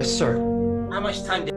Yes, sir. How much time did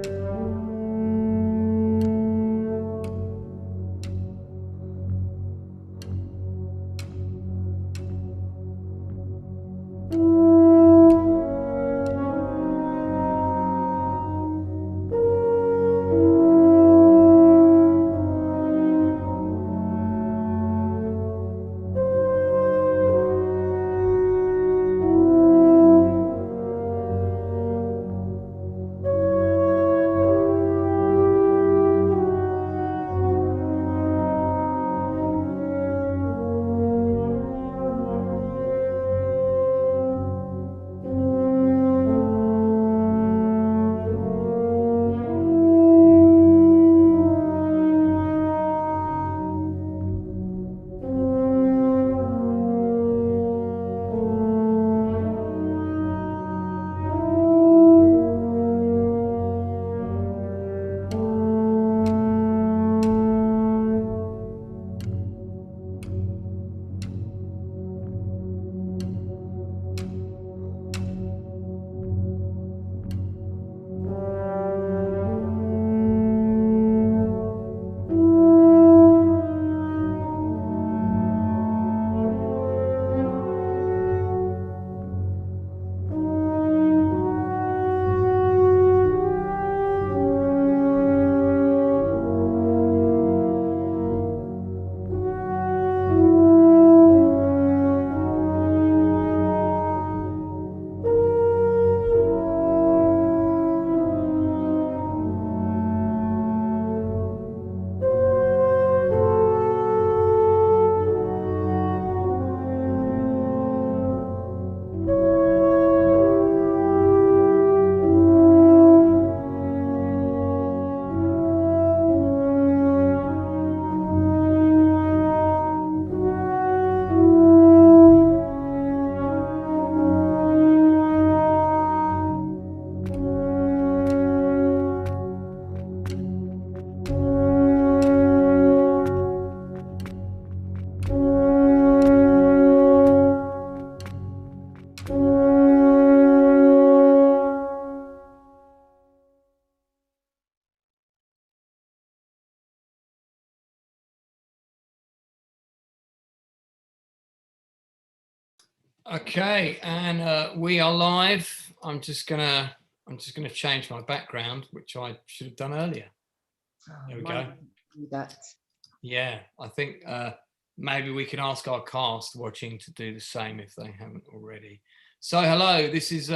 Okay, and we are live. I'm just gonna change my background, which I should have done earlier. There we go. Yeah, I think maybe we can ask our cast watching to do the same if they haven't already. So hello, this is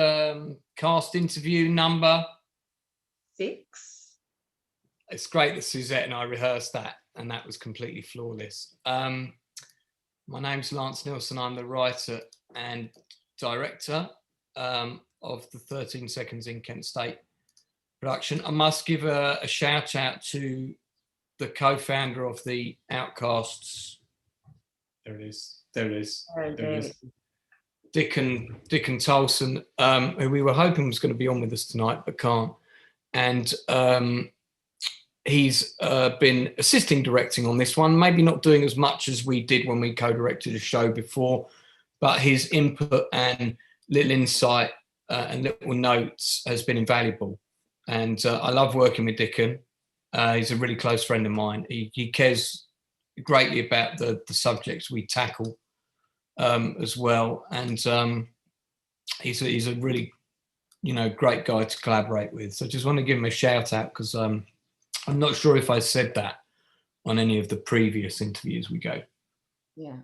cast interview number 6. It's great that Suzette and I rehearsed that, and that was completely flawless. My name's Lance Nilsson. I'm the writer and director of the 13 Seconds in Kent State production. I must give a shout out to the co-founder of the Outcasts. There it is. Dick and Tolson, who we were hoping was going to be on with us tonight, but can't. And he's been assisting directing on this one, maybe not doing as much as we did when we co-directed a show before, but his input and little insight and little notes has been invaluable. And I love working with Dickon. He's a really close friend of mine. He cares greatly about the subjects we tackle as well. And he's a really, great guy to collaborate with. So I just want to give him a shout out because I'm not sure if I said that on any of the previous interviews we go. Yeah.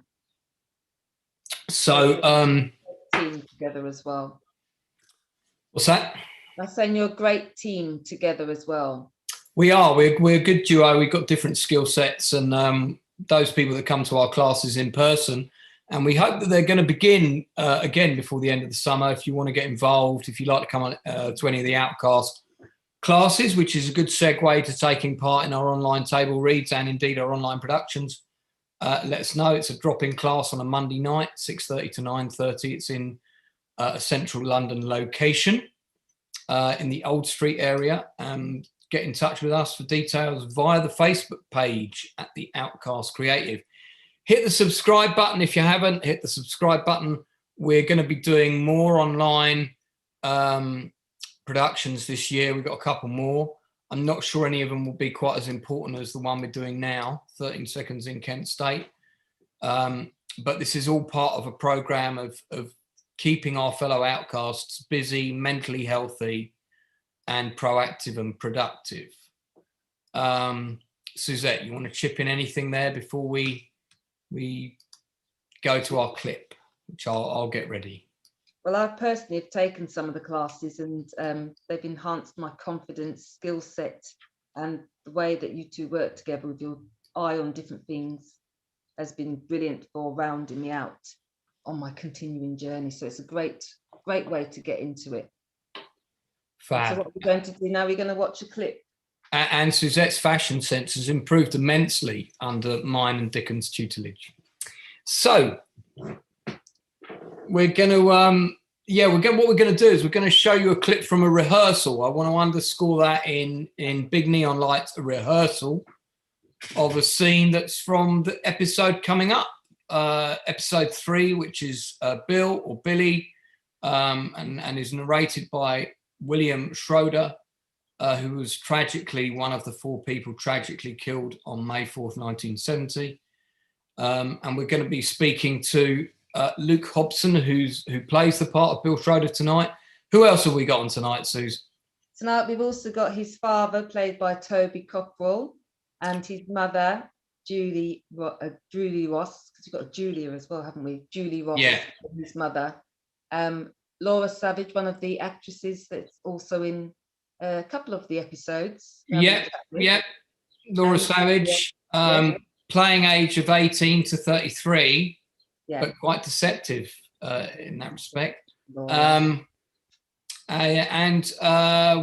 So team together as well. What's that? I'm saying you're a great team together as well. We are. We're a good duo. We've got different skill sets, and those people that come to our classes in person, and we hope that they're going to begin again before the end of the summer. If you want to get involved, if you'd like to come on to any of the Outcast classes, which is a good segue to taking part in our online table reads and indeed our online productions, let us know. It's a drop-in class on a Monday night, 6:30 to 9:30. It's in a central London location in the Old Street area. Get in touch with us for details via the Facebook page at the Outcast Creative. Hit the subscribe button if you haven't. Hit the subscribe button. We're going to be doing more online productions this year. We've got a couple more. I'm not sure any of them will be quite as important as the one we're doing now, 13 Seconds in Kent State. But this is all part of a program of keeping our fellow outcasts busy, mentally healthy, and proactive and productive. Suzette, you want to chip in anything there before we go to our clip, which I'll get ready? Well, I personally have taken some of the classes, and they've enhanced my confidence, skill set, and the way that you two work together with your eye on different things has been brilliant for rounding me out on my continuing journey. So it's a great way to get into it. Fab. So what we're going to do now, we're going to watch a clip. And Suzette's fashion sense has improved immensely under mine and Dickens' tutelage. So we're going to, what we're going to do is we're going to show you a clip from a rehearsal. I want to underscore that in big neon lights, a rehearsal of a scene that's from the episode coming up, episode 3, which is Bill or Billy, and is narrated by William Schroeder, who was tragically one of the 4 people tragically killed on May 4th, 1970. And we're going to be speaking to Luke Hobson, who plays the part of Bill Schroeder tonight. Who else have we got on tonight, Suze? Tonight we've also got his father, played by Toby Cockrell, and his mother, Julie Ross, because we've got Julia as well, haven't we? Julie Ross, yeah. His mother. Laura Savage, one of the actresses that's also in a couple of the episodes. Yeah. Laura Savage, playing age of 18 to 33, but quite deceptive in that respect. And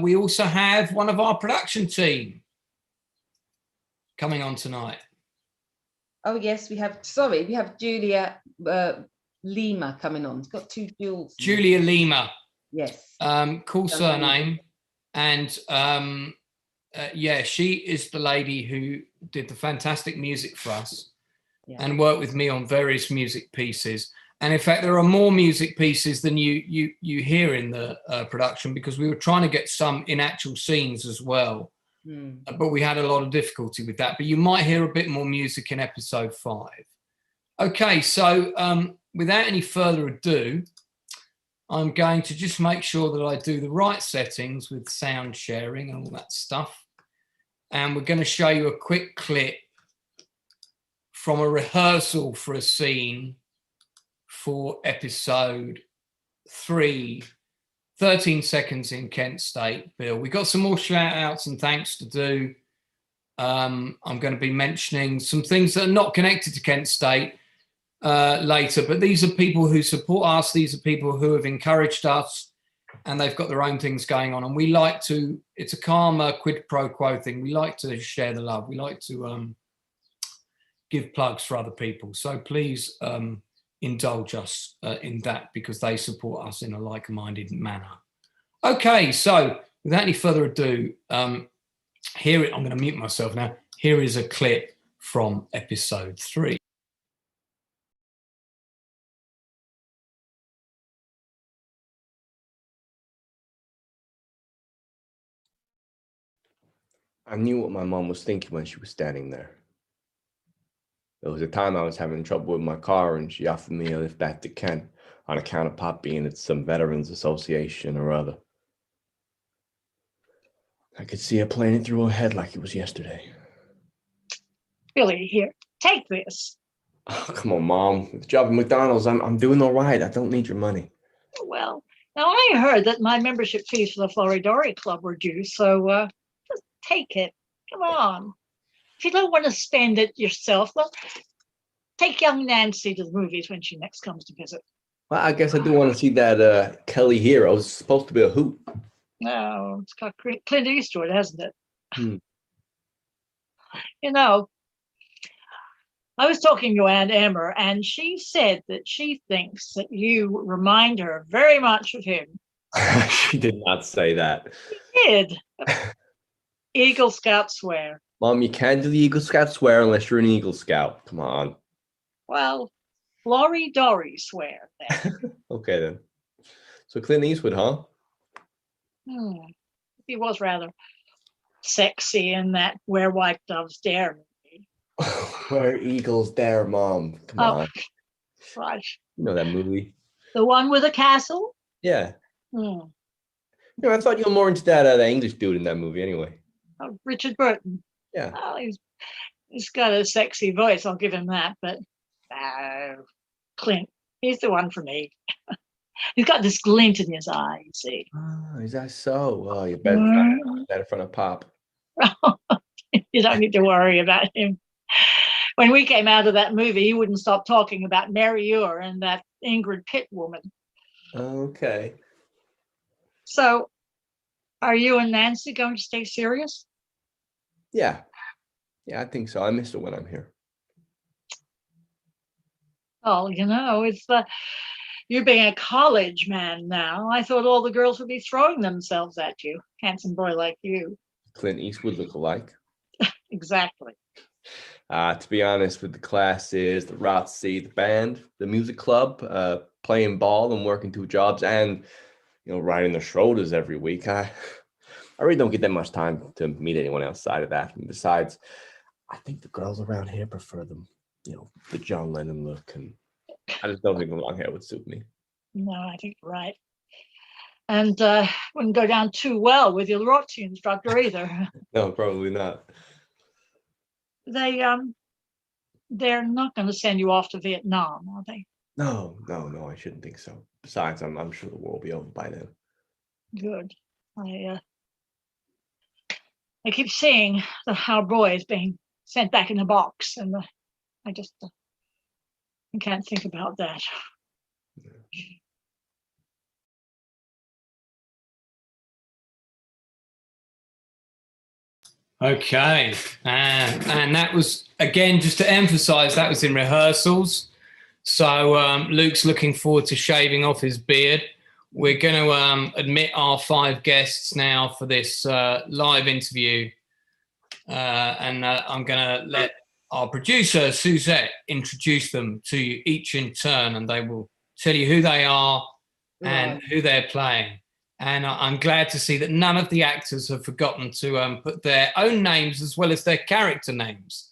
we also have one of our production team coming on tonight. Oh yes, we have Julia Lima coming on. It's got 2 Jules. Julia Lima. Yes. Cool surname. And she is the lady who did the fantastic music for us and worked with me on various music pieces. And in fact, there are more music pieces than you hear in the production, because we were trying to get some in actual scenes as well. But we had a lot of difficulty with that. But you might hear a bit more music in episode 5. Okay, so without any further ado, I'm going to just make sure that I do the right settings with sound sharing and all that stuff. And we're going to show you a quick clip from a rehearsal for a scene for episode 3, 13 Seconds in Kent State, Bill. We've got some more shout outs and thanks to do. I'm going to be mentioning some things that are not connected to Kent State later, but these are people who support us. These are people who have encouraged us, and they've got their own things going on. And we like to, it's a karma quid pro quo thing. We like to share the love. We like to give plugs for other people. So please indulge us in that, because they support us in a like-minded manner. Okay, so without any further ado, I'm going to mute myself now. Here is a clip from episode 3. I knew what my mom was thinking when she was standing there. There was a time I was having trouble with my car, and she offered me a lift back to Kent on account of Pop being at some Veterans Association or other. I could see her playing it through her head like it was yesterday. Billy, here, take this. Oh, come on, Mom. With the job at McDonald's, I'm doing all right. I don't need your money. Well, now I heard that my membership fees for the Floridori Club were due, so just take it. Come on. If you don't want to spend it yourself, well, take young Nancy to the movies when she next comes to visit. Well, I guess I do want to see that Kelly Hero. It's supposed to be a hoot. No, it's got Clint Eastwood, hasn't it? You know, I was talking to Aunt Emmer, and she said that she thinks that you remind her very much of him. She did not say that. She did. Eagle Scout swear. Mom, you can't do the Eagle Scout swear unless you're an Eagle Scout. Come on. Well, Flory Dory swear then. Okay, then. So Clint Eastwood, huh? He was rather sexy in that Where White Doves Dare movie. Where Eagles Dare, Mom. Come on. Right. You know that movie. The one with the castle? Yeah. Hmm. I thought you were more into that English dude in that movie anyway. Oh, Richard Burton. Yeah. Oh, he's got a sexy voice, I'll give him that, but Clint, he's the one for me. He's got this glint in his eye, you see. Oh, is that so? Oh, you better not that in front of Pop. You don't need to worry about him. When we came out of that movie, he wouldn't stop talking about Mary Ure and that Ingrid Pitt woman. Okay. So, are you and Nancy going to stay serious? Yeah. Yeah, I think so. I miss her when I'm here. Oh, it's you being a college man now. I thought all the girls would be throwing themselves at you. Handsome boy like you. Clint Eastwood look alike. Exactly. To be honest, with the classes, the ROTC, the band, the music club, playing ball and working 2 jobs, and riding the Schroeders every week, I really don't get that much time to meet anyone outside of that. And besides, I think the girls around here prefer them, the John Lennon look, and I just don't think the long hair would suit me. No, I think you're right. And wouldn't go down too well with your ROTC instructor either. No, probably not. They're not going to send you off to Vietnam, are they? No, I shouldn't think so. Besides, I'm sure the war will be over by then. Good. I keep seeing our boys being sent back in a box, and I just I can't think about that. Okay, and that was, again, just to emphasize, that was in rehearsals. So Luke's looking forward to shaving off his beard. We're going to admit our 5 guests now for this live interview. And I'm going to let our producer, Suzette, introduce them to you each in turn, and they will tell you who they are and who they're playing. And I'm glad to see that none of the actors have forgotten to put their own names as well as their character names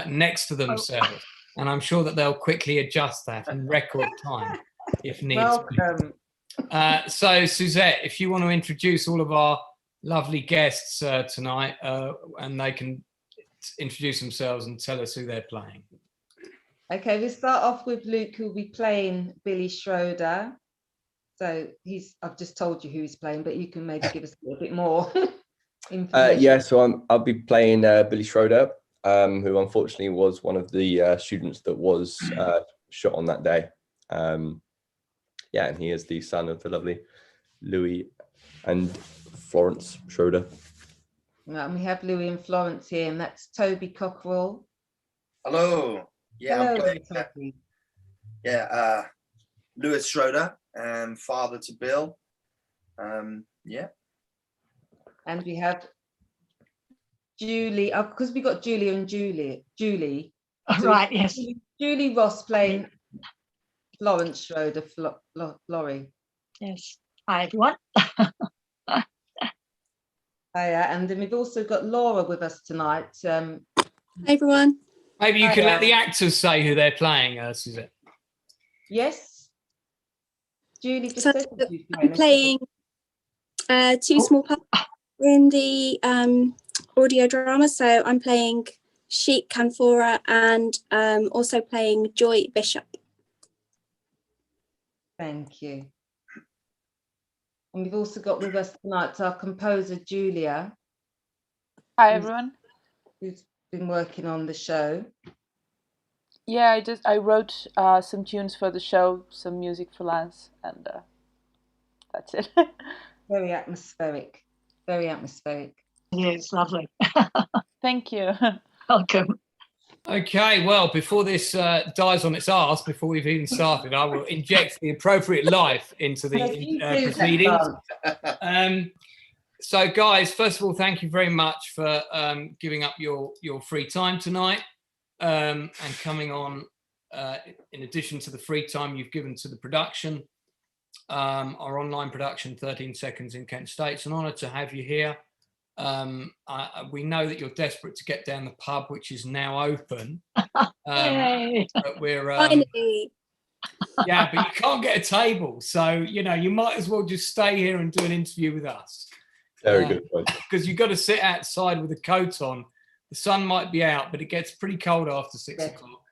next to themselves. And I'm sure that they'll quickly adjust that in record time if needs Welcome. So, Suzette, if you want to introduce all of our lovely guests tonight, and they can introduce themselves and tell us who they're playing. Okay, we'll start off with Luke, who'll be playing Billy Schroeder. So I've just told you who he's playing, but you can maybe give us a little bit more information. Yeah, so I'll be playing Billy Schroeder, who unfortunately was one of the students that was shot on that day. Yeah, and he is the son of the lovely Louis and Florence Schroeder. Right, and we have Louis and Florence here, and that's Toby Cockrell. Hello. Yeah, Hello, I'm playing, Toby. Louis Schroeder, father to Bill. Yeah. And we have Julie, because we got Julie and Julie. So Right, yes. Julie Ross playing Florence Schroeder, Laurie. Yes. Hi, everyone. Hiya, and then we've also got Laura with us tonight. Hi, everyone. Maybe you can let the actors say who they're playing, Suzette. Yes. Julie just So said that she's I'm playing 2 small parts in the audio drama. So I'm playing Sheik Camphora and also playing Joy Bishop. Thank you. And we've also got with us tonight our composer, Julia. Hi, everyone. Who's been working on the show. Yeah, I wrote some tunes for the show, some music for Lance, and that's it. Very atmospheric. Very atmospheric. Yes, lovely. Thank you. Welcome. Okay, well, before this dies on its arse, before we've even started, I will inject the appropriate life into the proceedings. So, guys, first of all, thank you very much for giving up your free time tonight and coming on in addition to the free time you've given to the production. our online production, 13 Seconds in Kent State. It's an honour to have you here. We know that you're desperate to get down the pub, which is now open. Yay. But we're Finally. yeah, but you can't get a table, so you know you might as well just stay here and do an interview with us. Very good point. Because you've got to sit outside with a coat on. The sun might be out, but it gets pretty cold after 6 o'clock.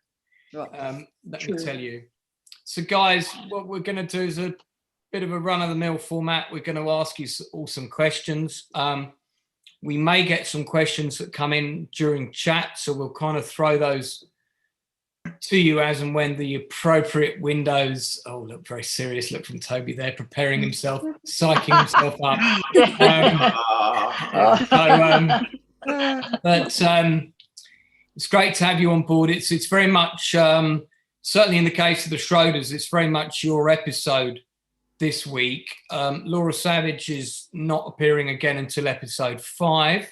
Right. Let me tell you. So, guys, what we're going to do is a bit of a run-of-the-mill format. We're going to ask you all some questions. We may get some questions that come in during chat, so we'll kind of throw those to you as and when the appropriate windows. Oh, look, very serious look from Toby there, preparing himself, psyching himself up. But it's great to have you on board. It's very much, certainly in the case of the Schroeders, it's very much your episode this week. Laura Savage is not appearing again until episode 5.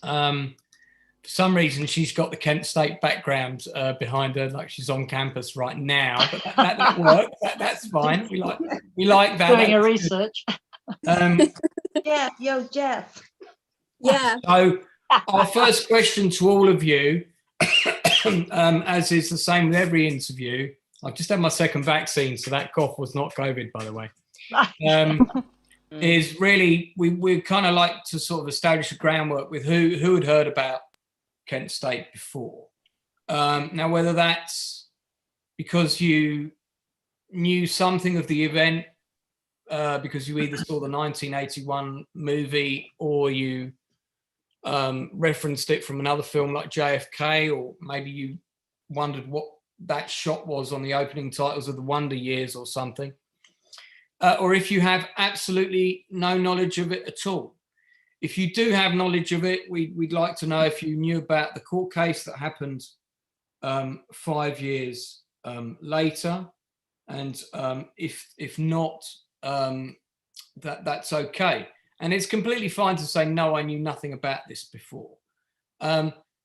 For some reason, she's got the Kent State background behind her, like she's on campus right now. But that works. That's fine. We like that. Doing a research. Jeff, yo, Jeff. Yeah. So our first question to all of you, as is the same with every interview. I've just had my second vaccine, so that cough was not COVID, by the way. Is really we kind of like to sort of establish a groundwork with who had heard about Kent State before. Now, whether that's because you knew something of the event because you either saw the 1981 movie or you referenced it from another film like JFK, or maybe you wondered what that shot was on the opening titles of the Wonder Years or something. Or if you have absolutely no knowledge of it at all. If you do have knowledge of it, we'd like to know if you knew about the court case that happened 5 years later. And if not, that's okay. And it's completely fine to say, no, I knew nothing about this before.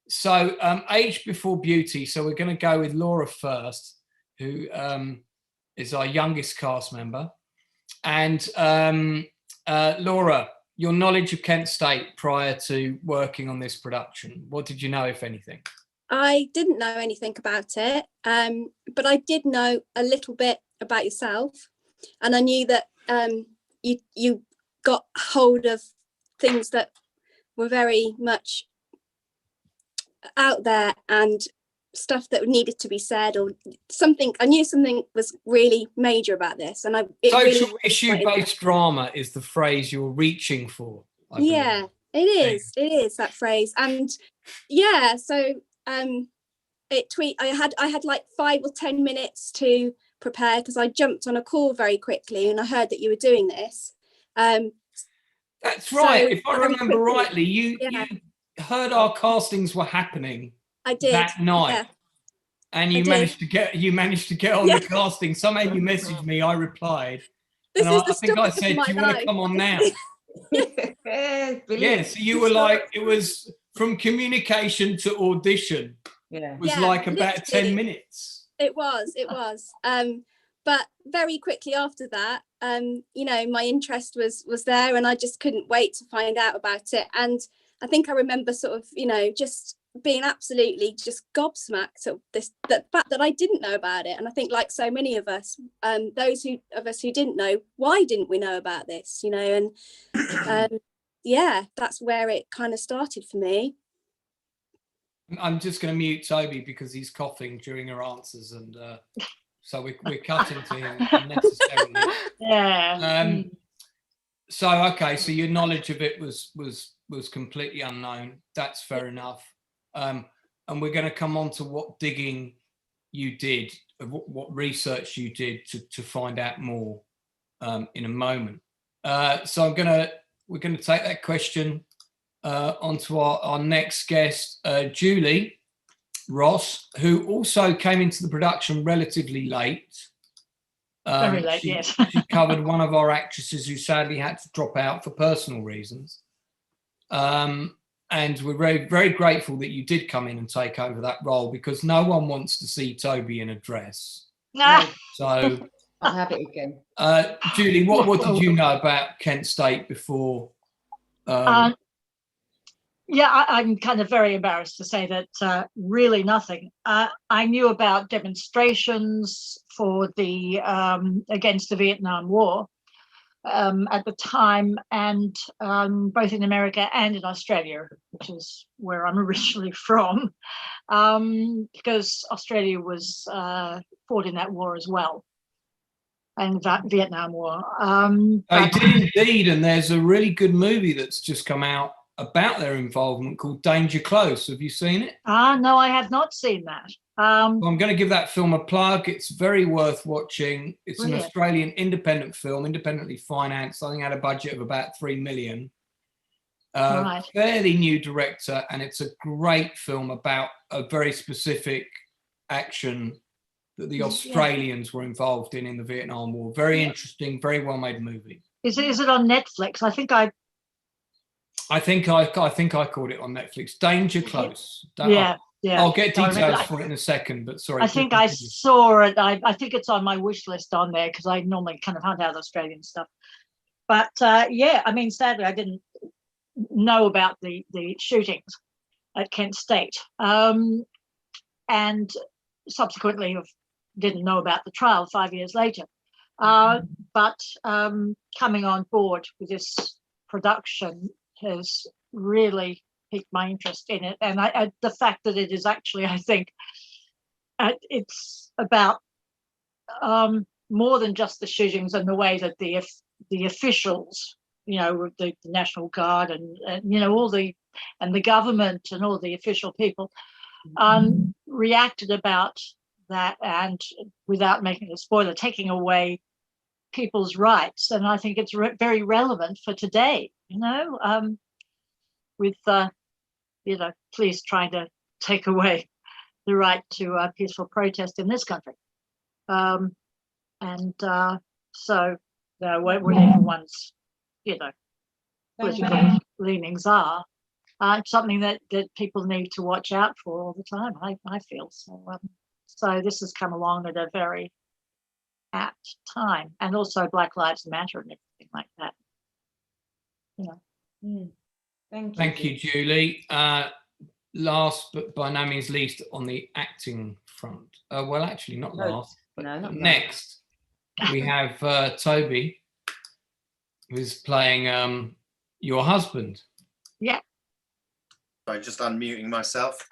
So age before beauty. So we're going to go with Laura first, who is our youngest cast member. And Laura, your knowledge of Kent State prior to working on this production, what did you know, if anything? I didn't know anything about it, but I did know a little bit about yourself. And I knew that you got hold of things that were very much out there and stuff that needed to be said, or something. I knew something was really major about this, and social really issue-based drama is the phrase you're reaching for. Yeah, it is. It is that phrase, and yeah. So I had like 5 or 10 minutes to prepare because I jumped on a call very quickly, and I heard that you were doing this. That's right. So if I remember rightly, you heard our castings were happening. I did that night, and you managed to get on the casting. Somehow you messaged me. I replied. This and is I think I said, "Do you want to come on now?" Yeah. So you were like, it was from communication to audition. Yeah. It was like about 10 minutes. It was. But very quickly after that, my interest was there, and I just couldn't wait to find out about it. And I think I remember sort of, just being absolutely just gobsmacked at the fact that I didn't know about it. And I think, like so many of us, those of us who didn't know, why didn't we know about this? And that's where it kind of started for me. I'm just going to mute Toby because he's coughing during her answers, and so we're cutting to him unnecessarily. Yeah. So okay, so your knowledge of it was completely unknown. That's fair enough. And we're going to come on to what digging you did, what research you did to find out more in a moment. So we're going to take that question onto our next guest, Julie Ross, who also came into the production relatively late. Very late, yes. She covered one of our actresses who sadly had to drop out for personal reasons. And we're very, very grateful that you did come in and take over that role, because no one wants to see Toby in a dress. Nah. So I'll have it again. Julie, what did you know about Kent State before? Yeah, I'm kind of very embarrassed to say that really nothing. I knew about demonstrations for the against the Vietnam War at the time, and both in America and in Australia, which is where I'm originally from, because Australia was fought in that war as well, and that Vietnam War. They did indeed, and there's a really good movie that's just come out about their involvement called Danger Close. Have you seen it? No, I have not seen that. I'm going to give that film a plug. It's very worth watching. It's an Brilliant. Australian independent film, independently financed. I think it had a budget of about 3 million. Right. Fairly new director, and it's a great film about a very specific action that the Australians were involved in the Vietnam War. Very interesting, very well made movie. Is it on Netflix? I think I caught it on Netflix. Danger Close. Yeah. I'll get I remember details for it in a second, but sorry. I think I saw it. I think it's on my wish list on there because I normally kind of hunt out Australian stuff. But yeah, I mean, sadly, I didn't know about the shootings at Kent State, and subsequently didn't know about the trial 5 years later. But coming on board with this production has really piqued my interest in it, and the fact that it is actually, I think, it's about more than just the shootings and the way that the officials, the National Guard and all the government and all the official people reacted about that, and without making a spoiler, taking away people's rights. And I think it's very relevant for today, with police trying to take away the right to peaceful protest in this country. So whatever one's political leanings are, it's something that people need to watch out for all the time, I feel. So this has come along at a very apt time, and also Black Lives Matter and everything like that. Thank you, Julie. Last but by no means least on the acting front. Well, actually, not last, but next we have Toby, who's playing your husband. Yeah. Sorry, just unmuting myself.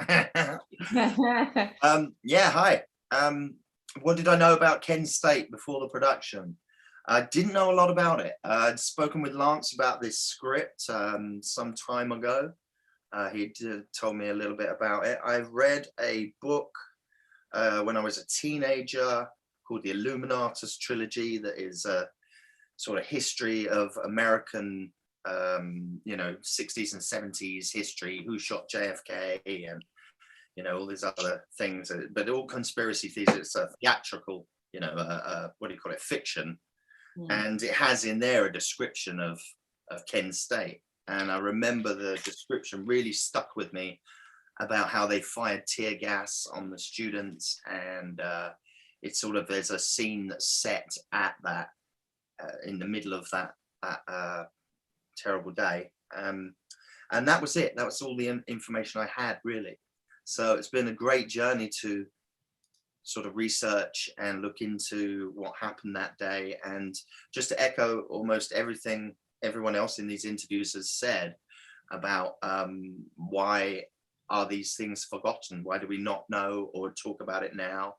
Yeah, hi. What did I know about Kent State before the production? I didn't know a lot about it. I'd spoken with Lance about this script some time ago. He told me a little bit about it. I read a book when I was a teenager called the Illuminatus Trilogy, that is a sort of history of American, 60s and 70s history, who shot JFK and, all these other things, but all conspiracy theories. It's a theatrical, what do you call it, fiction. And it has in there a description of Kent State. And I remember the description really stuck with me about how they fired tear gas on the students. And it's sort of, there's a scene that's set at that, in the middle of that terrible day. And that was it. That was all the information I had, really. So it's been a great journey to sort of research and look into what happened that day. And just to echo almost everything everyone else in these interviews has said about why are these things forgotten? Why do we not know or talk about it now?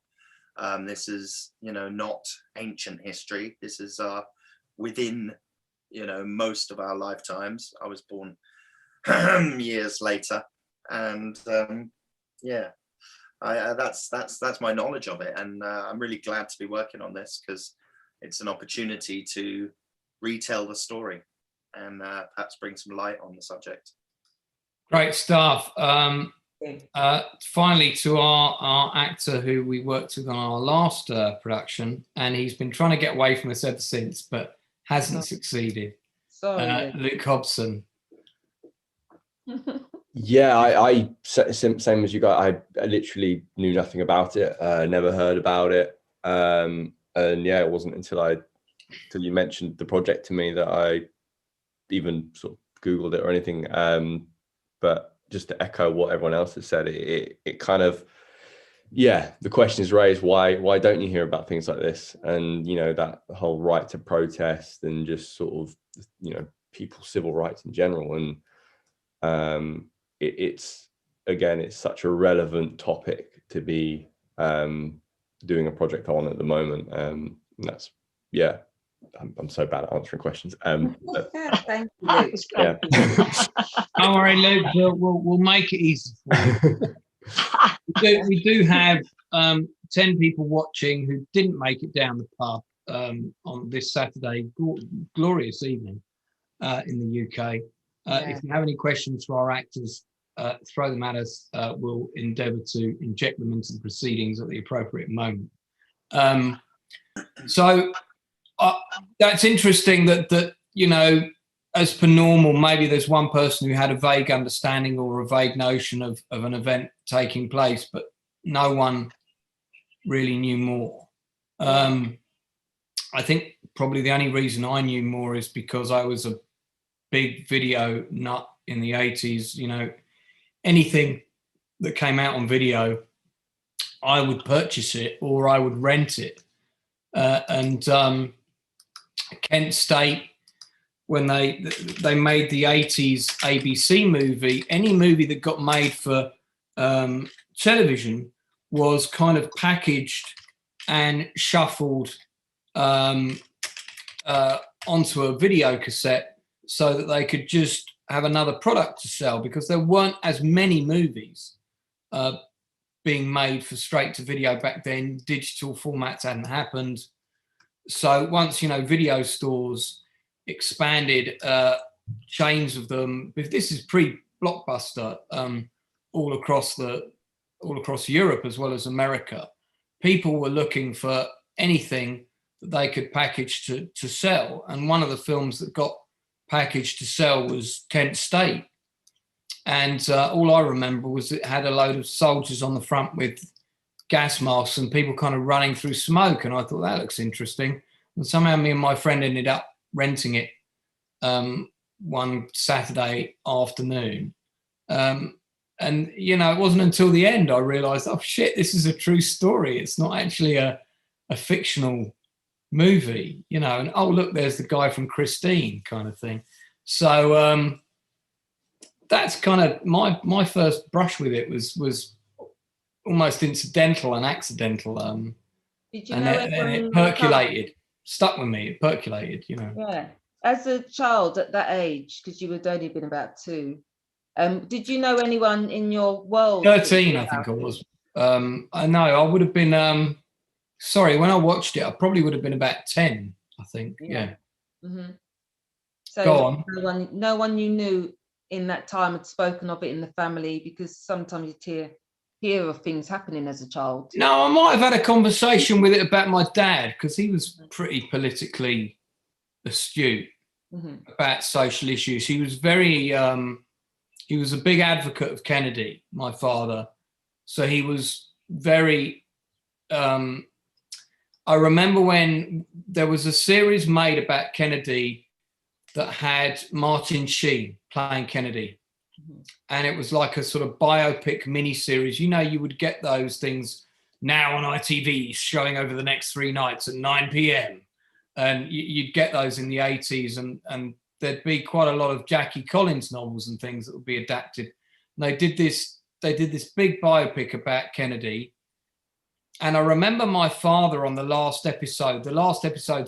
This is, not ancient history. This is within, most of our lifetimes. I was born years later, and yeah. That's my knowledge of it, and I'm really glad to be working on this because it's an opportunity to retell the story and perhaps bring some light on the subject. Great stuff. Finally, to our actor who we worked with on our last production, and he's been trying to get away from us ever since, but hasn't succeeded. Sorry, Luke Hobson. Yeah, I same as you guys. I literally knew nothing about it. Never heard about it. And yeah, it wasn't until you mentioned the project to me that I even sort of Googled it or anything. But just to echo what everyone else has said, it kind of, yeah, the question is raised, why don't you hear about things like this? And, you know, that whole right to protest and just sort of, you know, people's civil rights in general. And it's such a relevant topic to be doing a project on at the moment. And that's, yeah, I'm so bad at answering questions. But, Thank you, Luke. yeah. Don't worry, Luke. We'll make it easy for you. We do have 10 people watching who didn't make it down the pub on this Saturday. Glorious evening in the UK. If you have any questions for our actors, throw them at us. We'll endeavour to inject them into the proceedings at the appropriate moment. So that's interesting that, you know, as per normal, maybe there's one person who had a vague understanding or a vague notion of an event taking place, but no one really knew more. I think probably the only reason I knew more is because I was a big video nut in the 80s. You know, anything that came out on video, I would purchase it or I would rent it. And Kent State, when they made the 80s ABC movie, any movie that got made for television was kind of packaged and shuffled onto a video cassette so that they could just have another product to sell, because there weren't as many movies being made for straight to video back then. Digital formats hadn't happened. So once, you know, video stores expanded, chains of them, if this is pre-Blockbuster, all across Europe as well as America, people were looking for anything that they could package to sell. And one of the films that got packaged to sell was Kent State. And all I remember was it had a load of soldiers on the front with gas masks and people kind of running through smoke. And I thought, that looks interesting. And somehow me and my friend ended up renting it one Saturday afternoon. And, you know, it wasn't until the end I realized, oh shit, this is a true story. It's not actually a fictional movie, you know, and oh, look, there's the guy from Christine kind of thing. So that's kind of my first brush with it was almost incidental and accidental. Did you and know it percolated, stuck with me, it percolated, you know. Yeah. As a child at that age, because you had only been about 2, did you know anyone in your world? 13, I think I was. I know I would have been, sorry, when I watched it, I probably would have been about 10, I think. Yeah. Mm-hmm. So go on. No one you knew in that time had spoken of it in the family, because sometimes you hear of things happening as a child. No, I might have had a conversation with it about my dad, because he was pretty politically astute about social issues. He was very, he was a big advocate of Kennedy, my father. So he was very, I remember when there was a series made about Kennedy that had Martin Sheen playing Kennedy. And it was like a sort of biopic miniseries. You know, you would get those things now on ITV showing over the next 3 nights at 9 p.m. And you'd get those in the 80s, and there'd be quite a lot of Jackie Collins novels and things that would be adapted. And they did this big biopic about Kennedy. And I remember my father on the last episode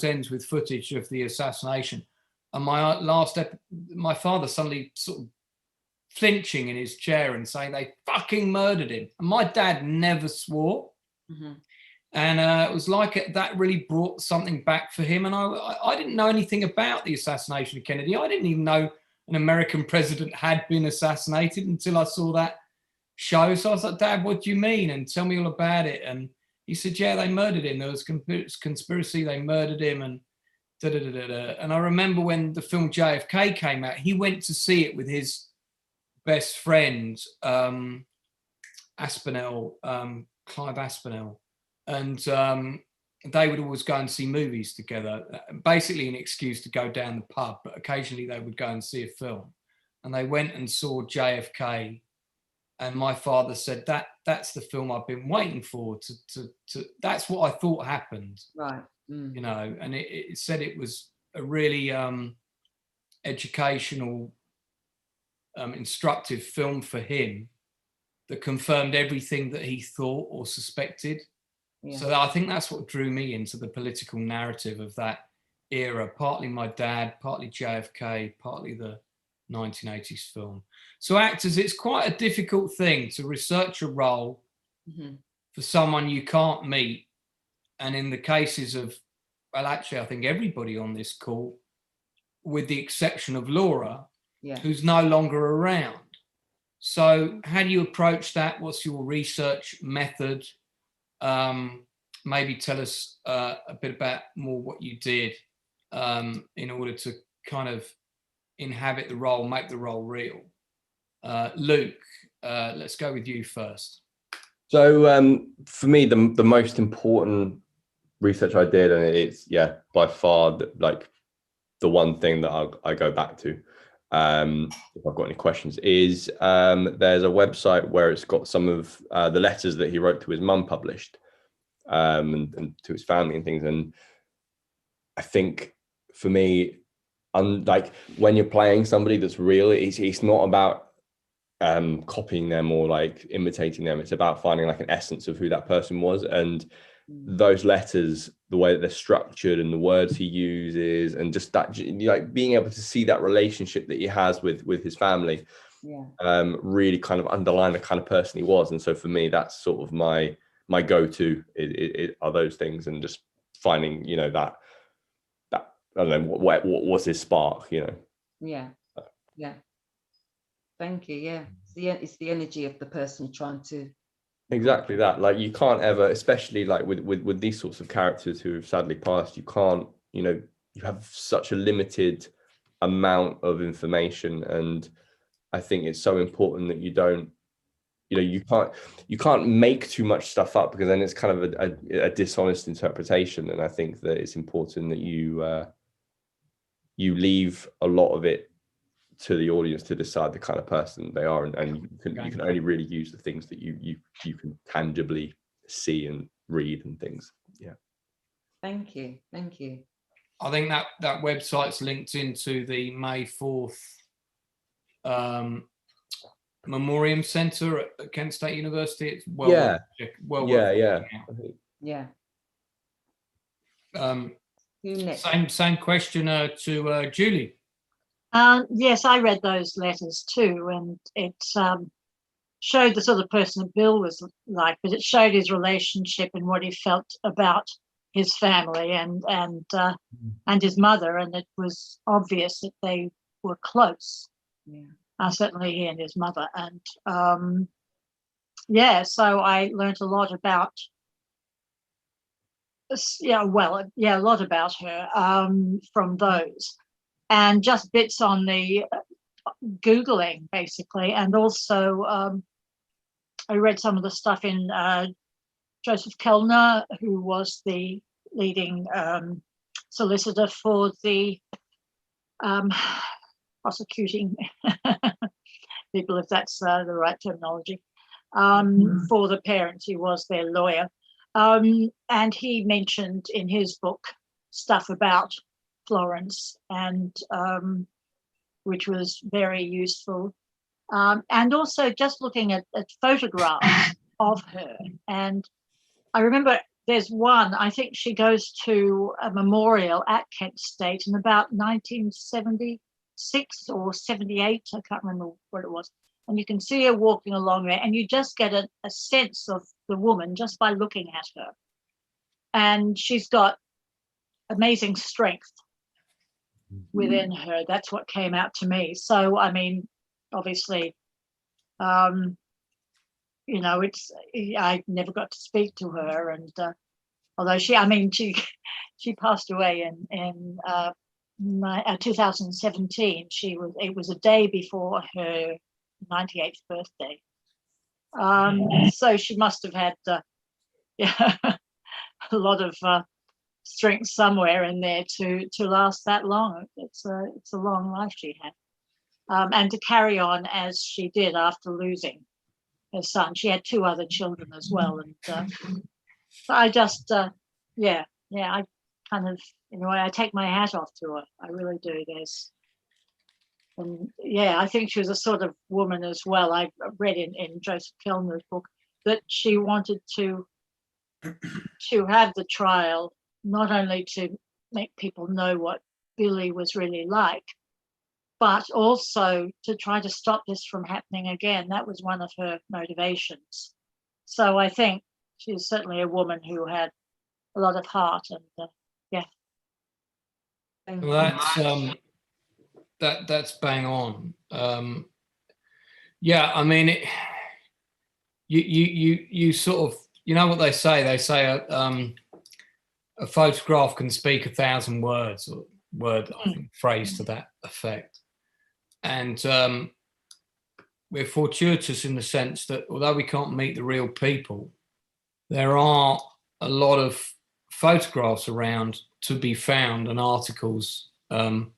ends with footage of the assassination. And my father suddenly sort of flinching in his chair and saying they fucking murdered him. And my dad never swore. And it was like that really brought something back for him. And I didn't know anything about the assassination of Kennedy. I didn't even know an American president had been assassinated until I saw that show. So I was like, Dad, what do you mean? And tell me all about it. And he said, yeah, they murdered him. There was conspiracy, they murdered him, and da-da-da-da-da. And I remember when the film JFK came out, he went to see it with his best friend, Clive Aspinall. And they would always go and see movies together, basically an excuse to go down the pub, but occasionally they would go and see a film. And they went and saw JFK, and my father said, that's the film I've been waiting for, that's what I thought happened. Right. You know, and it said it was a really educational, instructive film for him that confirmed everything that he thought or suspected. Yeah. So I think that's what drew me into the political narrative of that era, partly my dad, partly JFK, partly the 1980s film. So actors, it's quite a difficult thing to research a role for someone you can't meet. And in the cases of, well, actually, I think everybody on this call, with the exception of Laura, who's no longer around. So how do you approach that? What's your research method? Maybe tell us a bit about more what you did in order to kind of inhabit the role, make the role real. Luke, let's go with you first. So for me, the most important research I did, and it's by far the one thing that I go back to if I've got any questions, is there's a website where it's got some of the letters that he wrote to his mum published, and to his family and things. And I think for me, like when you're playing somebody that's real, it's not about copying them or like imitating them. It's about finding like an essence of who that person was. And those letters, the way that they're structured and the words he uses, and just that, like being able to see that relationship that he has with his family, really kind of underline the kind of person he was. And so for me, that's sort of my go-to are those things, and just finding, you know, that I don't know what was his spark, you know. Yeah. Thank you. Yeah, it's the energy of the person you're trying to. Exactly that. Like you can't ever, especially like with these sorts of characters who have sadly passed, you can't, you know, you have such a limited amount of information, and I think it's so important that you don't, you know, you can't make too much stuff up, because then it's kind of a dishonest interpretation. And I think that it's important that you leave a lot of it to the audience to decide the kind of person they are, and you can only really use the things that you can tangibly see and read and things. Thank you. I think that website's linked into the May 4th Memoriam Centre at Kent State University. It's well Who next? Same question to Julie. Yes, I read those letters too, and it showed the sort of person that Bill was like, but it showed his relationship and what he felt about his family and his mother, and it was obvious that they were close. Certainly he and his mother, and so I learned a lot about a lot about her from those. And just bits on the Googling, basically. And also, I read some of the stuff in Joseph Kellner, who was the leading solicitor for the prosecuting people, if that's the right terminology, for the parents. He was their lawyer. And he mentioned in his book stuff about Florence, and which was very useful, and also just looking at photographs of her. And I remember there's one, I think she goes to a memorial at Kent State in about 1976 or 78, I can't remember what it was, and you can see her walking along there, and you just get a sense of the woman just by looking at her. And she's got amazing strength within her. That's what came out to me. So I mean, obviously, you know, I never got to speak to her, and although she passed away in 2017. It was a day before her 98th birthday. So she must have had a lot of strength somewhere in there to last that long. It's a long life she had, and to carry on as she did after losing her son. She had 2 other children as well, and I just I kind of, in a way, I take my hat off to her. I really do. I think she was a sort of woman as well. I read in Joseph Kellner's book that she wanted to have the trial, not only to make people know what Billy was really like, but also to try to stop this from happening again. That was one of her motivations. So I think she's certainly a woman who had a lot of heart, and Well, that's bang on. I mean, you sort of, you know what they say? They say a photograph can speak 1,000 words, or I think, phrase to that effect. And we're fortuitous in the sense that although we can't meet the real people, there are a lot of photographs around to be found, and articles. And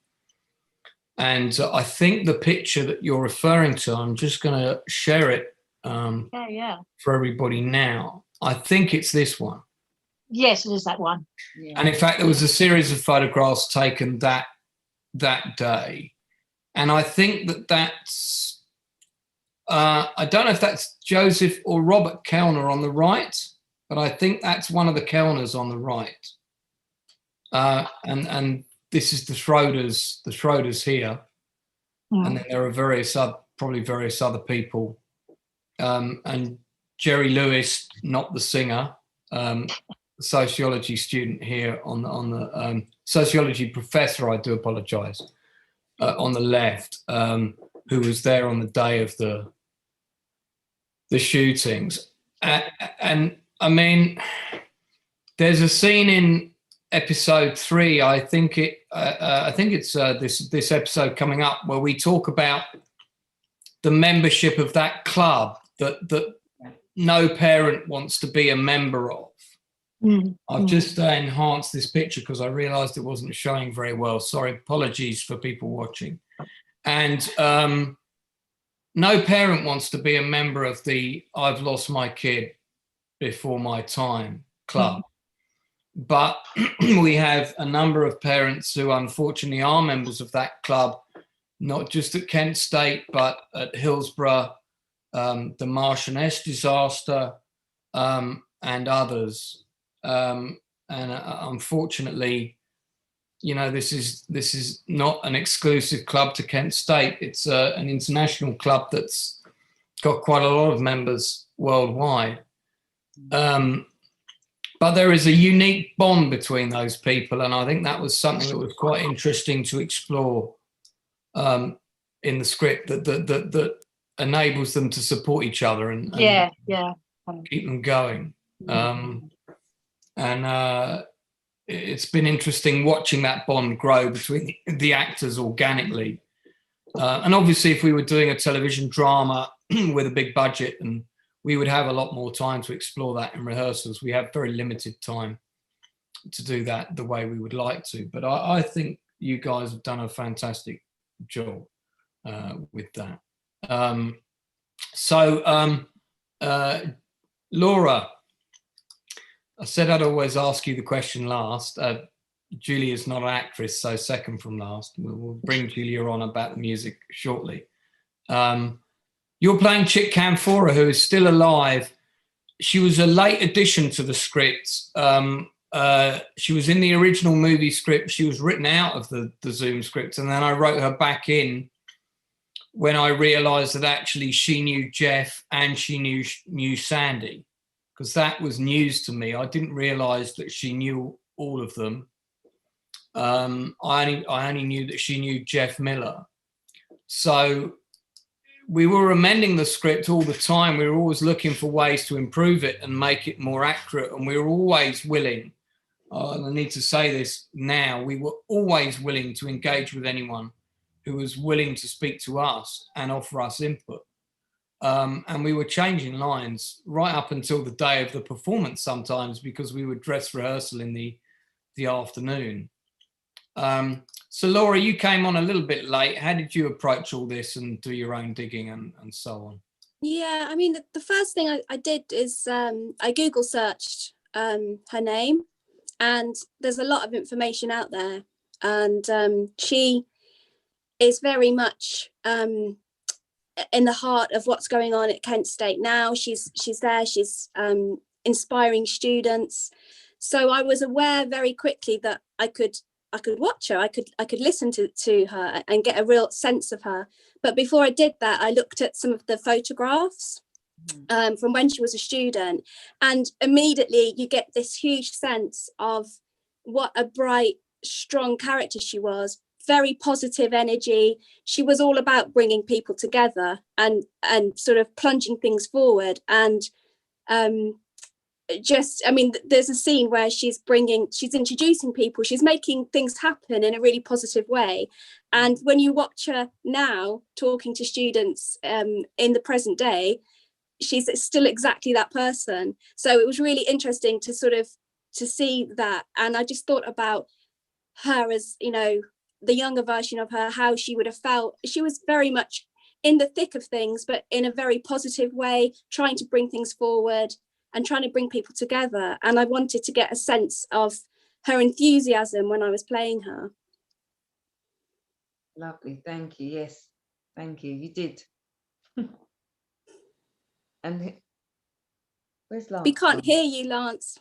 I think the picture that you're referring to, I'm just going to share it for everybody now. I think it's this one. Yes, it is that one. Yeah. And in fact, there was a series of photographs taken that day. And I think that's, I don't know if that's Joseph or Robert Kellner on the right, but I think that's one of the Kellners on the right. And this is the Schroeders here. And then there are probably various other people. And Jerry Lewis, not the singer, sociology student here on the sociology professor, I do apologize, on the left, who was there on the day of the shootings. And I mean, there's a scene in episode 3, I think it's this episode coming up, where we talk about the membership of that club that no parent wants to be a member of. I've just enhanced this picture because I realized it wasn't showing very well. Sorry, apologies for people watching. And no parent wants to be a member of the I've lost my kid before my time club. But we have a number of parents who unfortunately are members of that club, not just at Kent State, but at Hillsborough, the Marchioness disaster, and others. And unfortunately, you know, this is not an exclusive club to Kent State. It's an international club that's got quite a lot of members worldwide. But there is a unique bond between those people, and I think that was something that was quite interesting to explore in the script, that enables them to support each other and keep them going. And it's been interesting watching that bond grow between the actors organically. And obviously, if we were doing a television drama with a big budget, and we would have a lot more time to explore that in rehearsals. We have very limited time to do that the way we would like to. But I think you guys have done a fantastic job with that. Laura, I said I'd always ask you the question last. Julia's not an actress, so second from last. We'll bring Julia on about the music shortly. You're playing Chick Camphora, who is still alive. She was a late addition to the script. She was in the original movie script. She was written out of the Zoom script, and then I wrote her back in when I realised that actually she knew Jeff and she knew Sandy, because that was news to me. I didn't realise that she knew all of them. I only knew that she knew Jeff Miller. So we were amending the script all the time. We were always looking for ways to improve it and make it more accurate. And we were always willing, and I need to say this now, we were always willing to engage with anyone who was willing to speak to us and offer us input. And we were changing lines right up until the day of the performance sometimes, because we would dress rehearsal in the afternoon. So Laura, you came on a little bit late. How did you approach all this and do your own digging and so on? Yeah, I mean, the first thing I did is I Google searched her name, and there's a lot of information out there. And she is very much in the heart of what's going on at Kent State now. She's there, she's inspiring students. So I was aware very quickly that I could watch her, I could listen to her and get a real sense of her. But before I did that, I looked at some of the photographs from when she was a student, and immediately you get this huge sense of what a bright, strong character she was. Very positive energy. She was all about bringing people together and sort of plunging things forward. And there's a scene where she's introducing people, she's making things happen in a really positive way. And when you watch her now talking to students in the present day, she's still exactly that person. So it was really interesting to see that. And I just thought about her as, the younger version of her, how she would have felt. She was very much in the thick of things, but in a very positive way, trying to bring things forward and trying to bring people together. And I wanted to get a sense of her enthusiasm when I was playing her. Lovely, thank you. Yes, thank you. You did. And where's Lance? We can't hear you, Lance.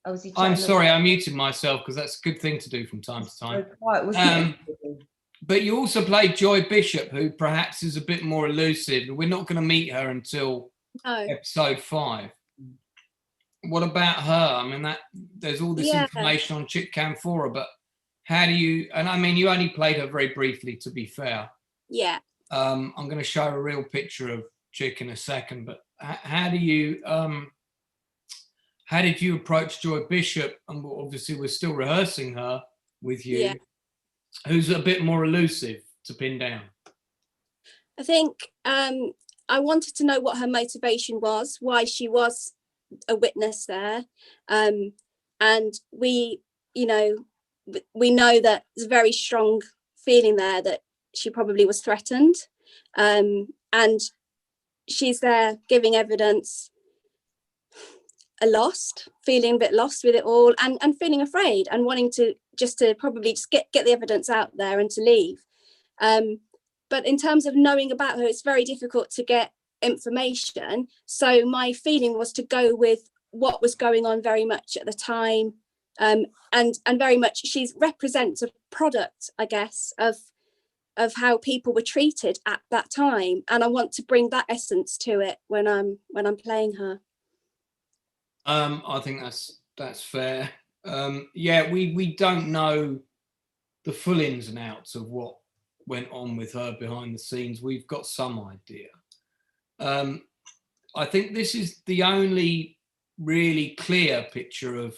Oh, is he I'm chatting sorry, about- I muted myself because that's a good thing to do from time to time. Oh, quiet, wasn't it? But you also played Joy Bishop, who perhaps is a bit more elusive. We're not going to meet her until episode 5. What about her? I mean, there's all this information on Chick Camphora, but how do you? And I mean, you only played her very briefly, to be fair. Yeah. I'm going to show a real picture of Chick in a second, but how do you? How did you approach Joy Bishop? And obviously, we're still rehearsing her with you. Yeah. Who's a bit more elusive to pin down? I think I wanted to know what her motivation was, why she was a witness there. And we know that there's a very strong feeling there that she probably was threatened. And she's there giving evidence, feeling a bit lost with it all, and feeling afraid and wanting to probably get the evidence out there and to leave. But in terms of knowing about her, it's very difficult to get information. So my feeling was to go with what was going on very much at the time, and very much she represents a product, I guess, of how people were treated at that time, and I want to bring that essence to it when I'm playing her. I think that's fair. We don't know the full ins and outs of what went on with her behind the scenes. We've got some idea. I think this is the only really clear picture of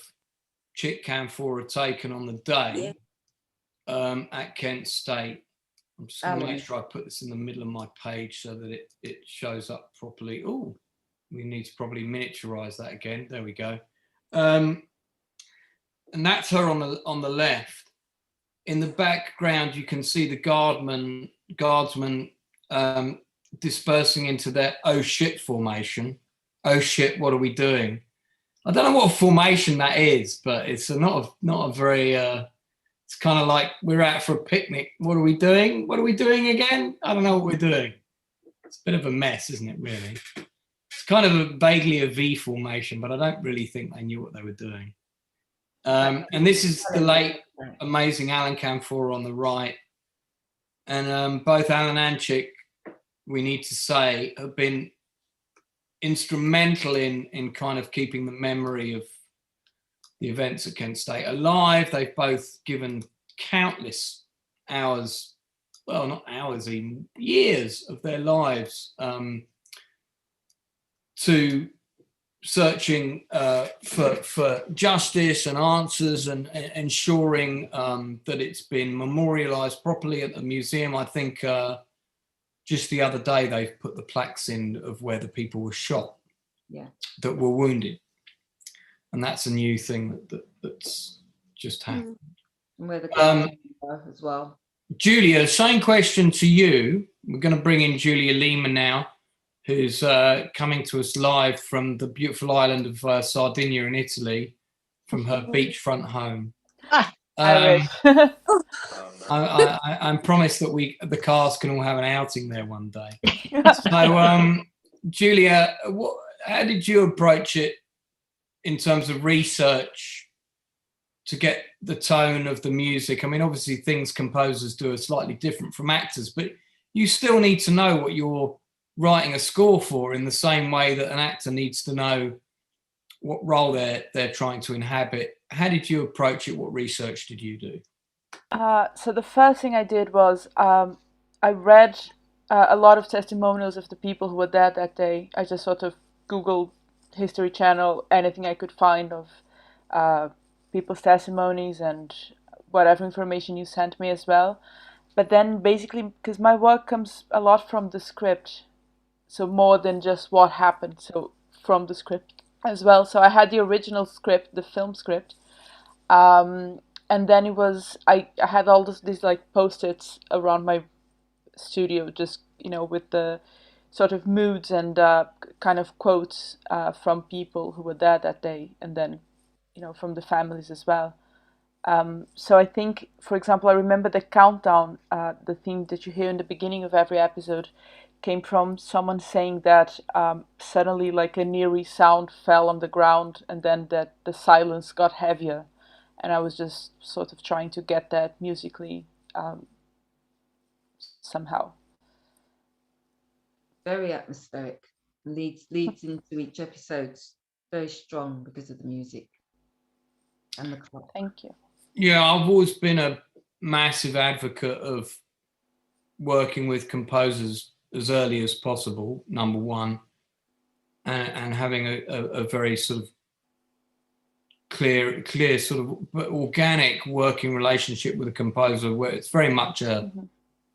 Chick Camphora taken on the day at Kent State. I'm just going to make sure I put this in the middle of my page so that it shows up properly. Oh, we need to probably miniaturize that again. There we go. And that's her on the left. In the background, you can see the guardsmen dispersing into their oh shit formation. Oh shit, what are we doing? I don't know what formation that is, but it's not a very it's kind of like we're out for a picnic. What are we doing? What are we doing again? I don't know what we're doing. It's a bit of a mess, isn't it, really? It's kind of vaguely a V formation, but I don't really think they knew what they were doing. And this is the late, amazing Alan Camphora on the right. And both Alan and Chick, we need to say, have been instrumental in kind of keeping the memory of the events at Kent State alive. They've both given countless hours, well, not hours, even years of their lives to searching for justice and answers and ensuring that it's been memorialized properly at the museum. I think just the other day they've put the plaques in of where the people were shot, that were wounded, and that's a new thing that's just happened. And where the guys are as well. Julia, same question to you. We're going to bring in Julia Lima now, who's coming to us live from the beautiful island of Sardinia in Italy, from her beachfront home. I'm promised that the cars can all have an outing there one day. So, Julia, how did you approach it in terms of research to get the tone of the music? I mean, obviously things composers do are slightly different from actors, but you still need to know what you're writing a score for in the same way that an actor needs to know what role they're trying to inhabit. How did you approach it? What research did you do? So the first thing I did was I read a lot of testimonials of the people who were there that day. I just sort of Googled History Channel, anything I could find of people's testimonies and whatever information you sent me as well. But then basically, because my work comes a lot from the script, so more than just what happened, so from the script as well. So I had the original script, the film script, and then it was, I had all these like post-its around my studio, just, with the sort of moods and kind of quotes from people who were there that day, and then from the families as well. So I think, for example, I remember the countdown, the theme that you hear in the beginning of every episode, came from someone saying that suddenly like an eerie sound fell on the ground, and then that the silence got heavier. And I was just sort of trying to get that musically somehow. Very atmospheric. Leads into each episode. Very strong because of the music and the clock. Thank you. Yeah, I've always been a massive advocate of working with composers as early as possible, number one, and having a very sort of clear sort of organic working relationship with a composer, where it's very much a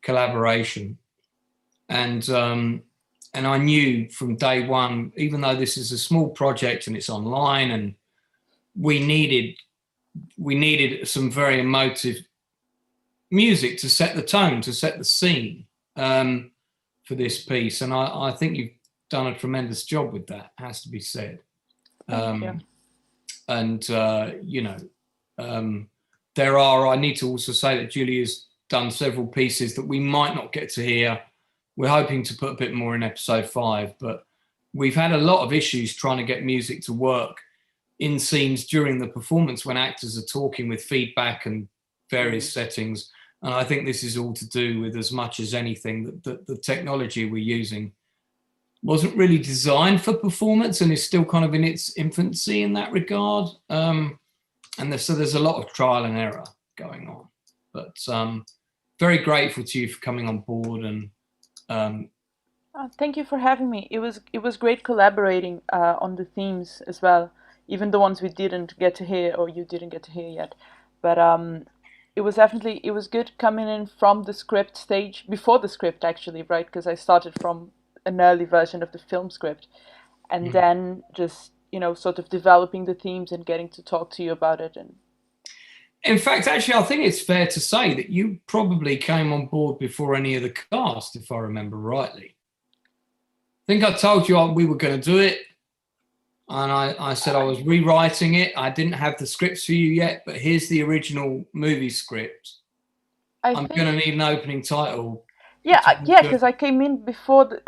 collaboration. And I knew from day one, even though this is a small project and it's online, and we needed some very emotive music to set the tone, to set the scene for this piece. And I think you've done a tremendous job with that, has to be said. Thank you. And, I need to also say that Julia's done several pieces that we might not get to hear. We're hoping to put a bit more in episode 5, but we've had a lot of issues trying to get music to work in scenes during the performance when actors are talking, with feedback and various settings. And I think this is all to do with, as much as anything, that the technology we're using wasn't really designed for performance and is still kind of in its infancy in that regard. So there's a lot of trial and error going on. But very grateful to you for coming on board. And thank you for having me. It was great collaborating on the themes as well, even the ones we didn't get to hear, or you didn't get to hear yet. But it was good coming in from the script stage, before the script actually, right? Because I started from an early version of the film script, and then just sort of developing the themes and getting to talk to you about it. And in fact, actually, I think it's fair to say that you probably came on board before any of the cast, if I remember rightly. I think I told you we were going to do it, and I said I was rewriting it. I didn't have the scripts for you yet, but here's the original movie script. I'm going to need an opening title. Yeah, because I came in before the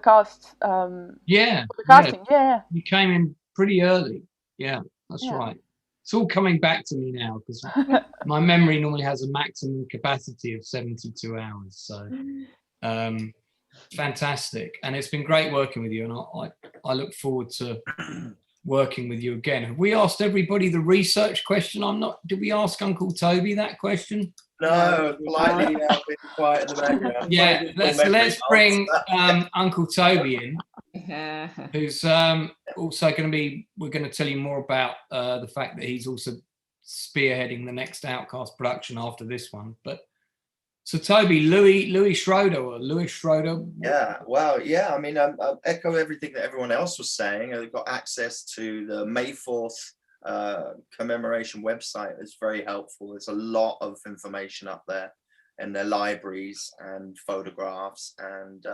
cast. Yeah. The casting. Yeah. You came in pretty early. Yeah, that's right. It's all coming back to me now, because my memory normally has a maximum capacity of 72 hours. So fantastic. And it's been great working with you. And I look forward to working with you again. Have we asked everybody the research question? Did we ask Uncle Toby that question? No, politely been quiet in the background. Yeah, let's bring Uncle Toby in, who's also going to be, we're going to tell you more about the fact that he's also spearheading the next Outcast production after this one. But So Toby, Louis Schroeder or Louis Schroeder. Yeah, well, yeah. I mean, I echo everything that everyone else was saying. They've got access to the May 4th commemoration website. It's very helpful. There's a lot of information up there in their libraries and photographs. And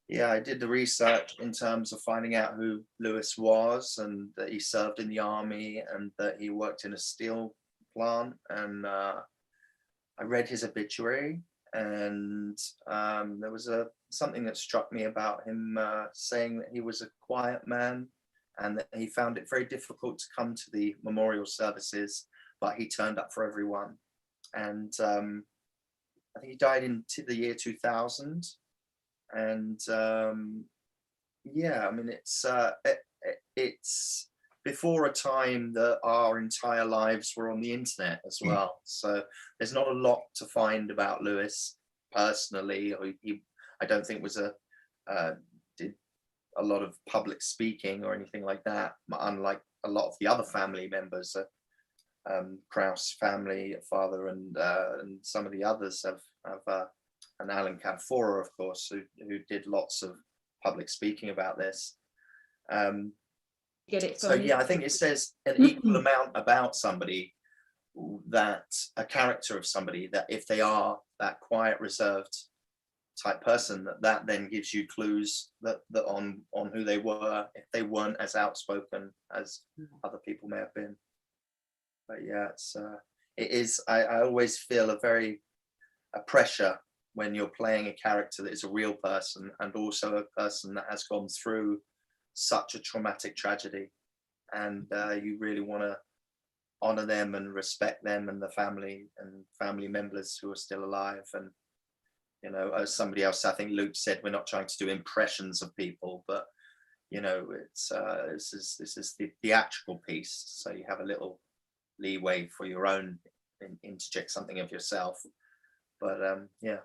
yeah, I did the research in terms of finding out who Lewis was, and that he served in the army and that he worked in a steel plant. And I read his obituary, and there was something that struck me about him saying that he was a quiet man and that he found it very difficult to come to the memorial services, but he turned up for everyone. And I think he died in the year 2000. And yeah, I mean, it's before a time that our entire lives were on the internet as well. So there's not a lot to find about Lewis personally. I don't think did a lot of public speaking or anything like that, unlike a lot of the other family members. Krauss family, father, and some of the others have and Alan Camphora, of course, who did lots of public speaking about this. Get it So yeah, I think it says an equal amount about somebody, that a character of somebody, that if they are that quiet, reserved type person, that then gives you clues that on who they were, if they weren't as outspoken as other people may have been. But yeah, it is. I always feel a pressure when you're playing a character that is a real person, and also a person that has gone through such a traumatic tragedy, and you really want to honor them and respect them and the family members who are still alive. And you know, as somebody else, I think Luke said, we're not trying to do impressions of people, but you know, it's this is the theatrical piece, so you have a little leeway for your own interject something of yourself. But yeah,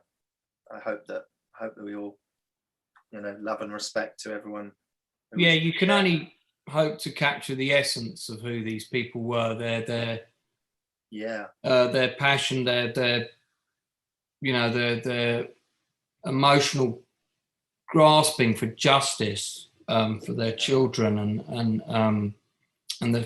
I hope that we all, you know, love and respect to everyone. Yeah, you can only hope to capture the essence of who these people were. Their passion, their emotional grasping for justice, for their children, and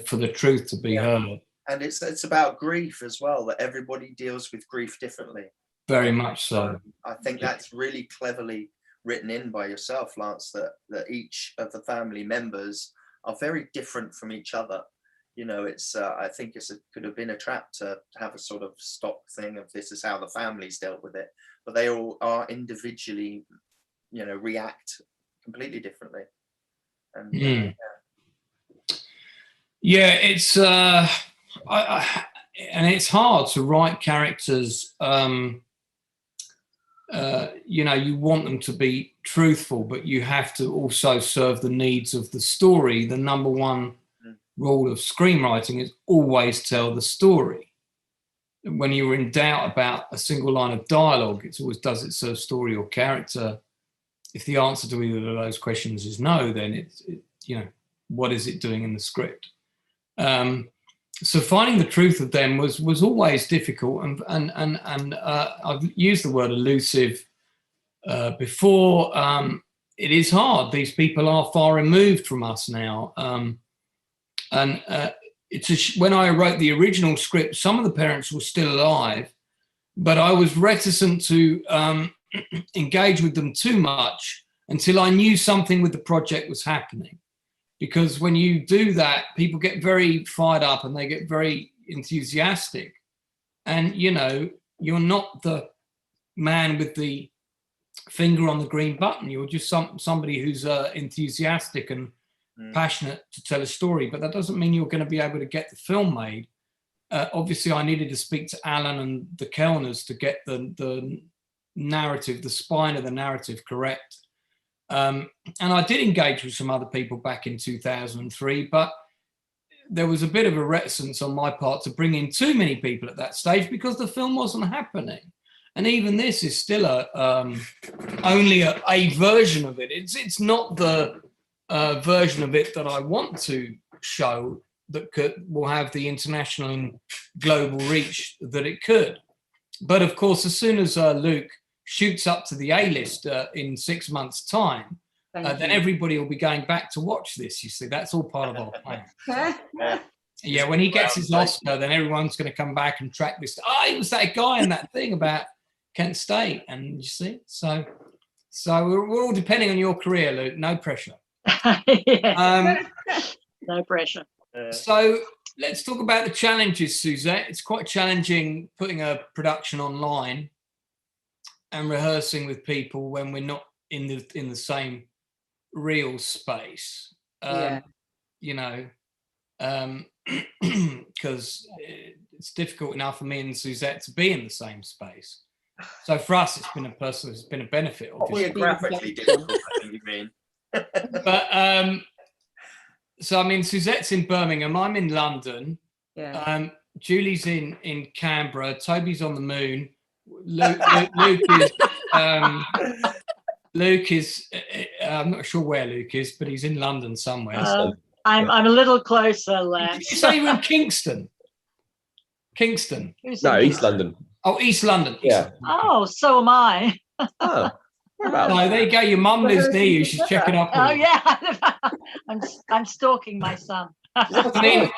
for the truth to be heard. And it's about grief as well, that everybody deals with grief differently. Very much so. I think that's really cleverly written in by yourself, Lance, that each of the family members are very different from each other. You know, it's I think it could have been a trap to have a sort of stock thing of this is how the families dealt with it, but they all are individually, you know, react completely differently. And yeah, it's and it's hard to write characters. You know, you want them to be truthful, but you have to also serve the needs of the story. The number one rule of screenwriting is always tell the story. When you're in doubt about a single line of dialogue, it's always, does it serve story or character? If the answer to either of those questions is no, then you know, what is it doing in the script? So finding the truth of them was always difficult, and I've used the word elusive before. It is hard. These people are far removed from us now, and when I wrote the original script, some of the parents were still alive, but I was reticent to engage with them too much until I knew something with the project was happening. Because when you do that, people get very fired up and they get very enthusiastic. And, you know, you're not the man with the finger on the green button. You're just somebody who's enthusiastic and passionate to tell a story. But that doesn't mean you're going to be able to get the film made. Obviously, I needed to speak to Alan and the Kellners to get the narrative, the spine of the narrative correct. And I did engage with some other people back in 2003, but there was a bit of a reticence on my part to bring in too many people at that stage because the film wasn't happening. And even this is still only a version of it. It's not the version of it that I want to show that will have the international and global reach that it could. But of course, as soon as Luke shoots up to the A-list in 6 months' time, then everybody will be going back to watch this. You see, that's all part of our plan. Yeah, when he gets his Oscar, then everyone's going to come back and track this. Oh, it was that guy in that thing about Kent State, and you see, so we're all depending on your career, Luke. No pressure. No pressure. So let's talk about the challenges, Suzette. It's quite challenging putting a production online and rehearsing with people when we're not in the same real space. You know, because it's difficult enough for me and Suzette to be in the same space. So for us, it's been a benefit. Obviously. Geographically difficult, I think you mean. But so I mean, Suzette's in Birmingham. I'm in London. Yeah. Julie's in Canberra. Toby's on the moon. Luke is. I'm not sure where Luke is, but he's in London somewhere. I'm a little closer, lad. Did you say you were in Kingston? Kingston. No, East London. Oh, East London. Yeah. Oh, so am I. Oh, whereabouts? No, there you go. Your mum lives near you. She's checking up on Oh you. yeah, I'm stalking my son. I mean,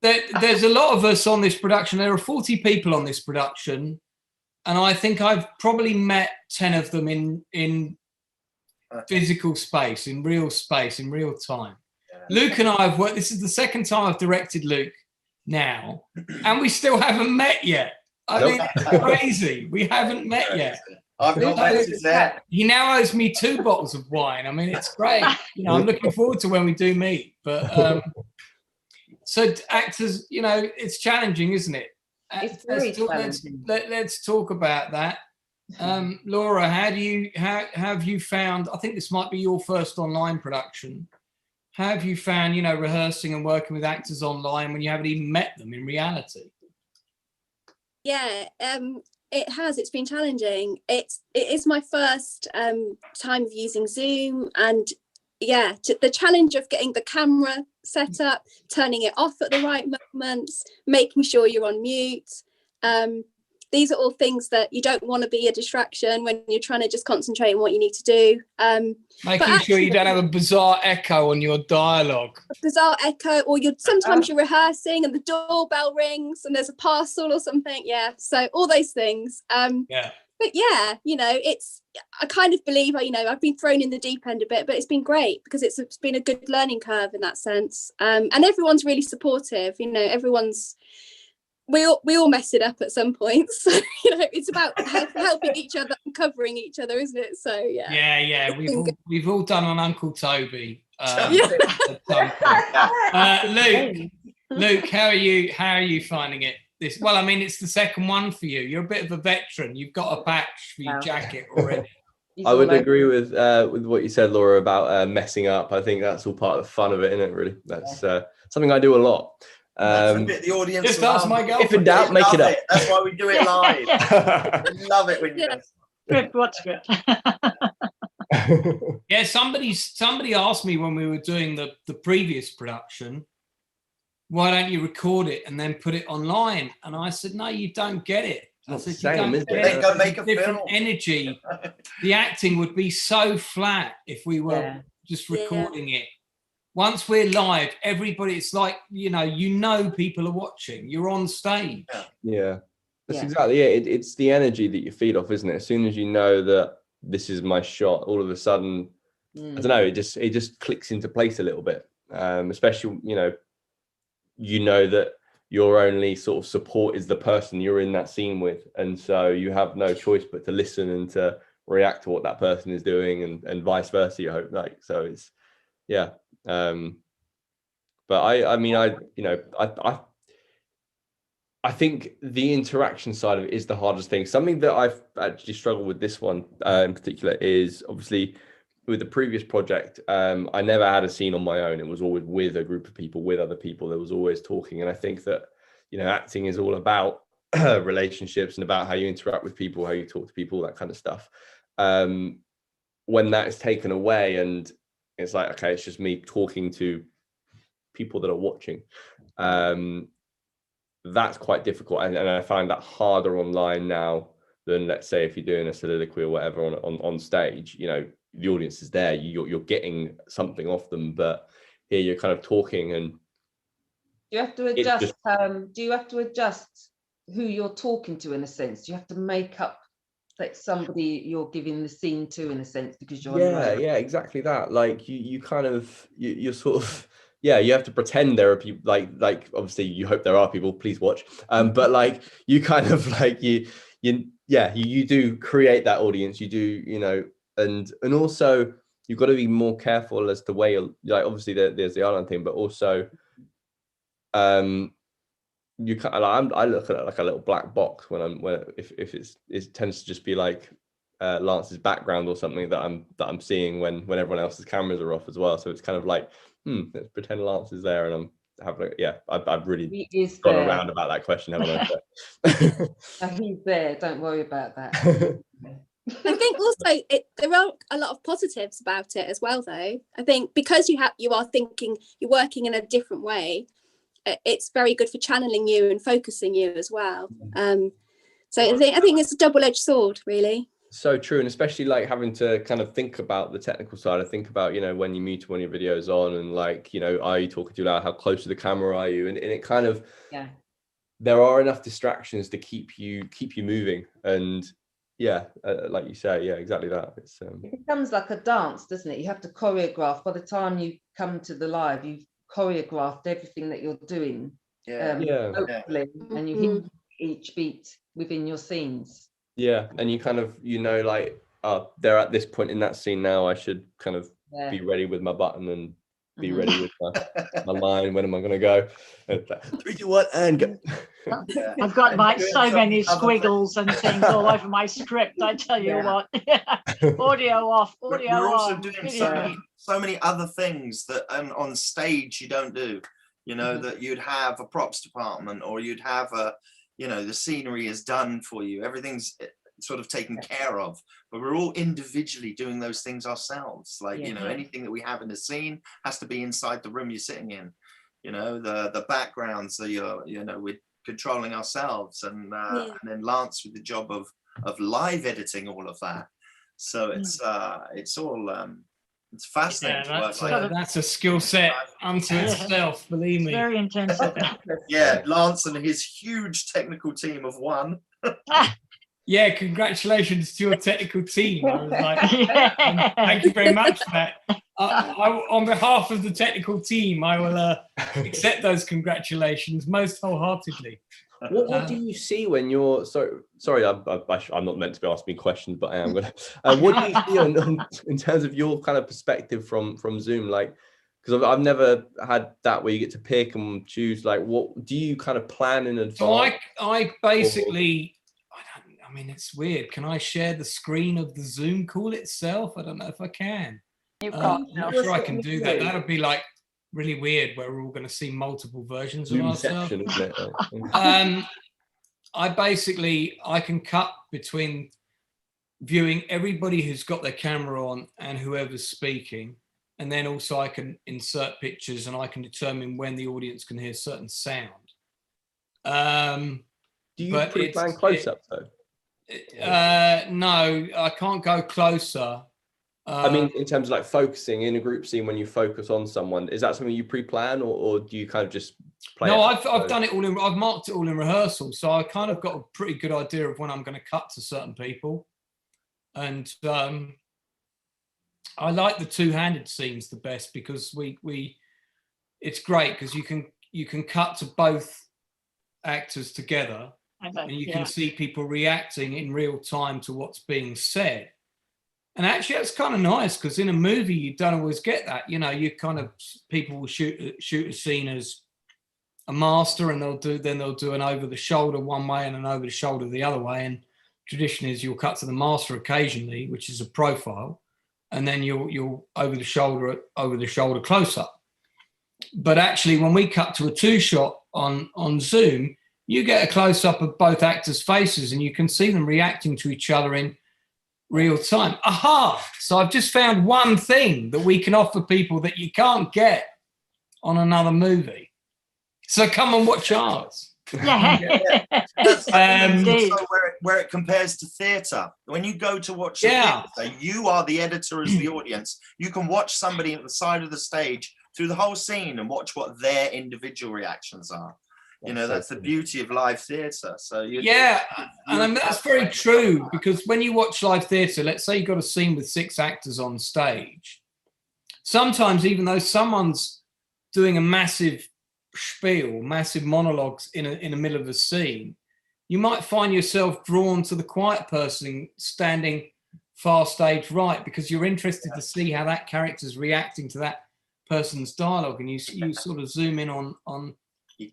there's a lot of us on this production. There are 40 people on this production, and I think I've probably met 10 of them in physical space, in real time. Luke and I have worked. This is the second time I've directed Luke now, and we still haven't met yet. I mean, it's crazy. We haven't met yet. I've got messages there. He now owes me 2 bottles of wine. I mean, it's great. You know, I'm looking forward to when we do meet. But so actors, you know, it's challenging, isn't it? It's very challenging. Let's talk about that. Laura, how have you found? I think this might be your first online production. How have you found, you know, rehearsing and working with actors online when you haven't even met them in reality? Yeah, it has. It's been challenging. It is my first time of using Zoom, and yeah, the challenge of getting the camera set up, turning it off at the right moments, making sure you're on mute. These are all things that you don't want to be a distraction when you're trying to just concentrate on what you need to do. Making sure you don't have a bizarre echo on your dialogue. A bizarre echo, or sometimes you're rehearsing and the doorbell rings and there's a parcel or something. Yeah, so all those things. Yeah. But yeah, you know, I kind of believe, you know, I've been thrown in the deep end a bit, but it's been great because it's been a good learning curve in that sense. And everyone's really supportive. You know, we all mess it up at some point. So, you know, it's about helping each other and covering each other, isn't it? So yeah. Yeah. We've all done on Uncle Toby. Luke, how are you finding it? Well, I mean, it's the second one for you. You're a bit of a veteran. You've got a patch for your jacket already. I would agree with what you said, Laura, about messing up. I think that's all part of the fun of it, isn't it? Really, that's something I do a lot. That's a bit the audience. Just ask my girlfriend. If in doubt, make it up. That's why we do it live. We love it when you do. Good, what's good? Yeah, somebody asked me when we were doing the previous production, why don't you record it and then put it online? And I said, no, you don't get it. I said, you don't get it. Go make a different film. Energy. The acting would be so flat if we were just recording it. Once we're live, everybody, it's like, you know people are watching. You're on stage. Yeah, that's exactly it. It's the energy that you feed off, isn't it? As soon as you know that this is my shot, all of a sudden, I don't know, it just clicks into place a little bit. Especially, you know that your only sort of support is the person you're in that scene with, and so you have no choice but to listen and to react to what that person is doing, and vice versa. You hope, so it's but I think the interaction side of it is the hardest thing. Something that I've actually struggled with this one in particular is obviously with the previous project, I never had a scene on my own. It was always with a group of people, with other people. There was always talking. And I think that, acting is all about relationships and about how you interact with people, how you talk to people, that kind of stuff. When that is taken away and it's like, okay, it's just me talking to people that are watching, that's quite difficult, and I find that harder online now than, let's say, if you're doing a soliloquy or whatever on stage. You know, the audience is there, you're getting something off them, but here you're kind of talking, and you have to adjust. Do you have to adjust who you're talking to in a sense? Do you have to make up like somebody you're giving the scene to in a sense because you're yeah, exactly that. Like you kind of you're sort of, yeah, you have to pretend there are people, like obviously you hope there are people, please watch, but like you kind of like you do create that audience, you do, you know, and also you've got to be more careful as to where you're, like, obviously there's the island thing, but also you kind of, I look at it like a little black box if it tends to just be like Lance's background or something that I'm seeing when everyone else's cameras are off as well. So it's kind of like, let's pretend Lance is there, and I'm having I've really gone around about that question, haven't I? He's there, don't worry about that. I think also there are a lot of positives about it as well, though. I think because you are thinking, you're working in a different way, it's very good for channeling you and focusing you as well. So I think it's a double-edged sword, really. So true, and especially like having to kind of think about the technical side. I think about, you know, when you mute one of your videos on, and like, you know, are you talking too loud? How close to the camera are you? And it kind of, there are enough distractions to keep you moving. And like you say, exactly that. It becomes like a dance, doesn't it? You have to choreograph. By the time you come to the live, you've choreographed everything that you're doing, hopefully, and you hit each beat within your scenes. Yeah, and you kind of, you know, like, they're at this point in that scene now, I should kind of be ready with my button and be ready with my line. When am I going to go? 3, 2, 1, and go. I've got so many squiggles and things all over my script, I tell you what. Audio off, audio on. We're also doing so many other things that on stage you don't do, you know, that you'd have a props department, or you'd have you know, the scenery is done for you, everything's sort of taken care of, but we're all individually doing those things ourselves. Like, you know, anything that we have in the scene has to be inside the room you're sitting in. You know, the backgrounds, so we're controlling ourselves, and then Lance with the job of live editing all of that. So it's all it's fascinating to work like that. That's a skill set unto itself, believe me. Very intensive. Lance and his huge technical team of one. Yeah, congratulations to your technical team. I was like, thank you very much for that. On behalf of the technical team, I will accept those congratulations most wholeheartedly. What do you see when you're sorry? I'm not meant to be asking questions, but I am gonna. What do you see in terms of your kind of perspective from Zoom? Like, because I've never had that where you get to pick and choose. Like, what do you kind of plan in advance? So I basically, I mean, it's weird. Can I share the screen of the Zoom call itself? I don't know if I can. You can't. I'm not sure I can do that. That would be like really weird, where we're all going to see multiple versions of ourselves. I can cut between viewing everybody who's got their camera on and whoever's speaking, and then also I can insert pictures, and I can determine when the audience can hear certain sound. Do you pre-plan close-up though? No, I can't go closer. I mean, in terms of like focusing in a group scene, when you focus on someone, is that something you pre-plan, or do you kind of just play? No, I've done it all I've marked it all in rehearsal, so I kind of got a pretty good idea of when I'm going to cut to certain people, and I like the two-handed scenes the best, because it's great because you can cut to both actors together, and you can see people reacting in real time to what's being said. And actually, that's kind of nice, because in a movie, you don't always get that. You know, people will shoot a scene as a master, and they'll do an over the shoulder one way and an over the shoulder the other way. And tradition is you'll cut to the master occasionally, which is a profile, and then you'll over the shoulder close up. But actually, when we cut to a two-shot on Zoom, you get a close up of both actors' faces, and you can see them reacting to each other in real time. Aha! So I've just found one thing that we can offer people that you can't get on another movie. So come and watch ours. Yeah. That's Indeed. also where it compares to theatre. When you go to watch the Yeah. theatre, you are the editor as the audience. You can watch somebody at the side of the stage through the whole scene and watch what their individual reactions are. You know, that's the beauty of live theatre. So and that's very true, because when you watch live theatre, let's say you've got a scene with 6 actors on stage, sometimes even though someone's doing a massive spiel, massive monologues in the middle of a scene, you might find yourself drawn to the quiet person standing far stage right, because you're interested to see how that character's reacting to that person's dialogue, and you sort of zoom in on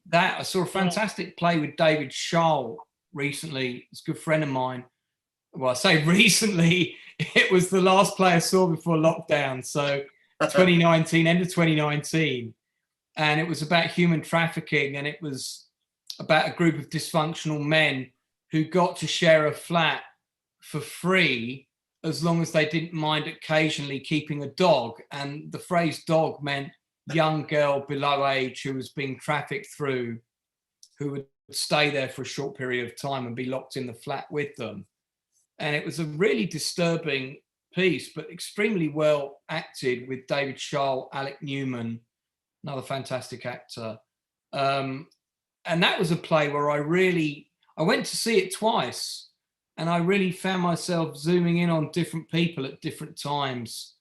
that. I saw a fantastic play with David Schaal recently. It's a good friend of mine. Well, I say recently, it was the last play I saw before lockdown, so 2019, end of 2019, and it was about human trafficking, and it was about a group of dysfunctional men who got to share a flat for free as long as they didn't mind occasionally keeping a dog. And the phrase dog meant young girl below age who was being trafficked through, who would stay there for a short period of time and be locked in the flat with them. And it was a really disturbing piece, but extremely well acted, with David Schaal, Alec Newman, another fantastic actor. And that was a play where I went to see it twice, and I really found myself zooming in on different people at different times,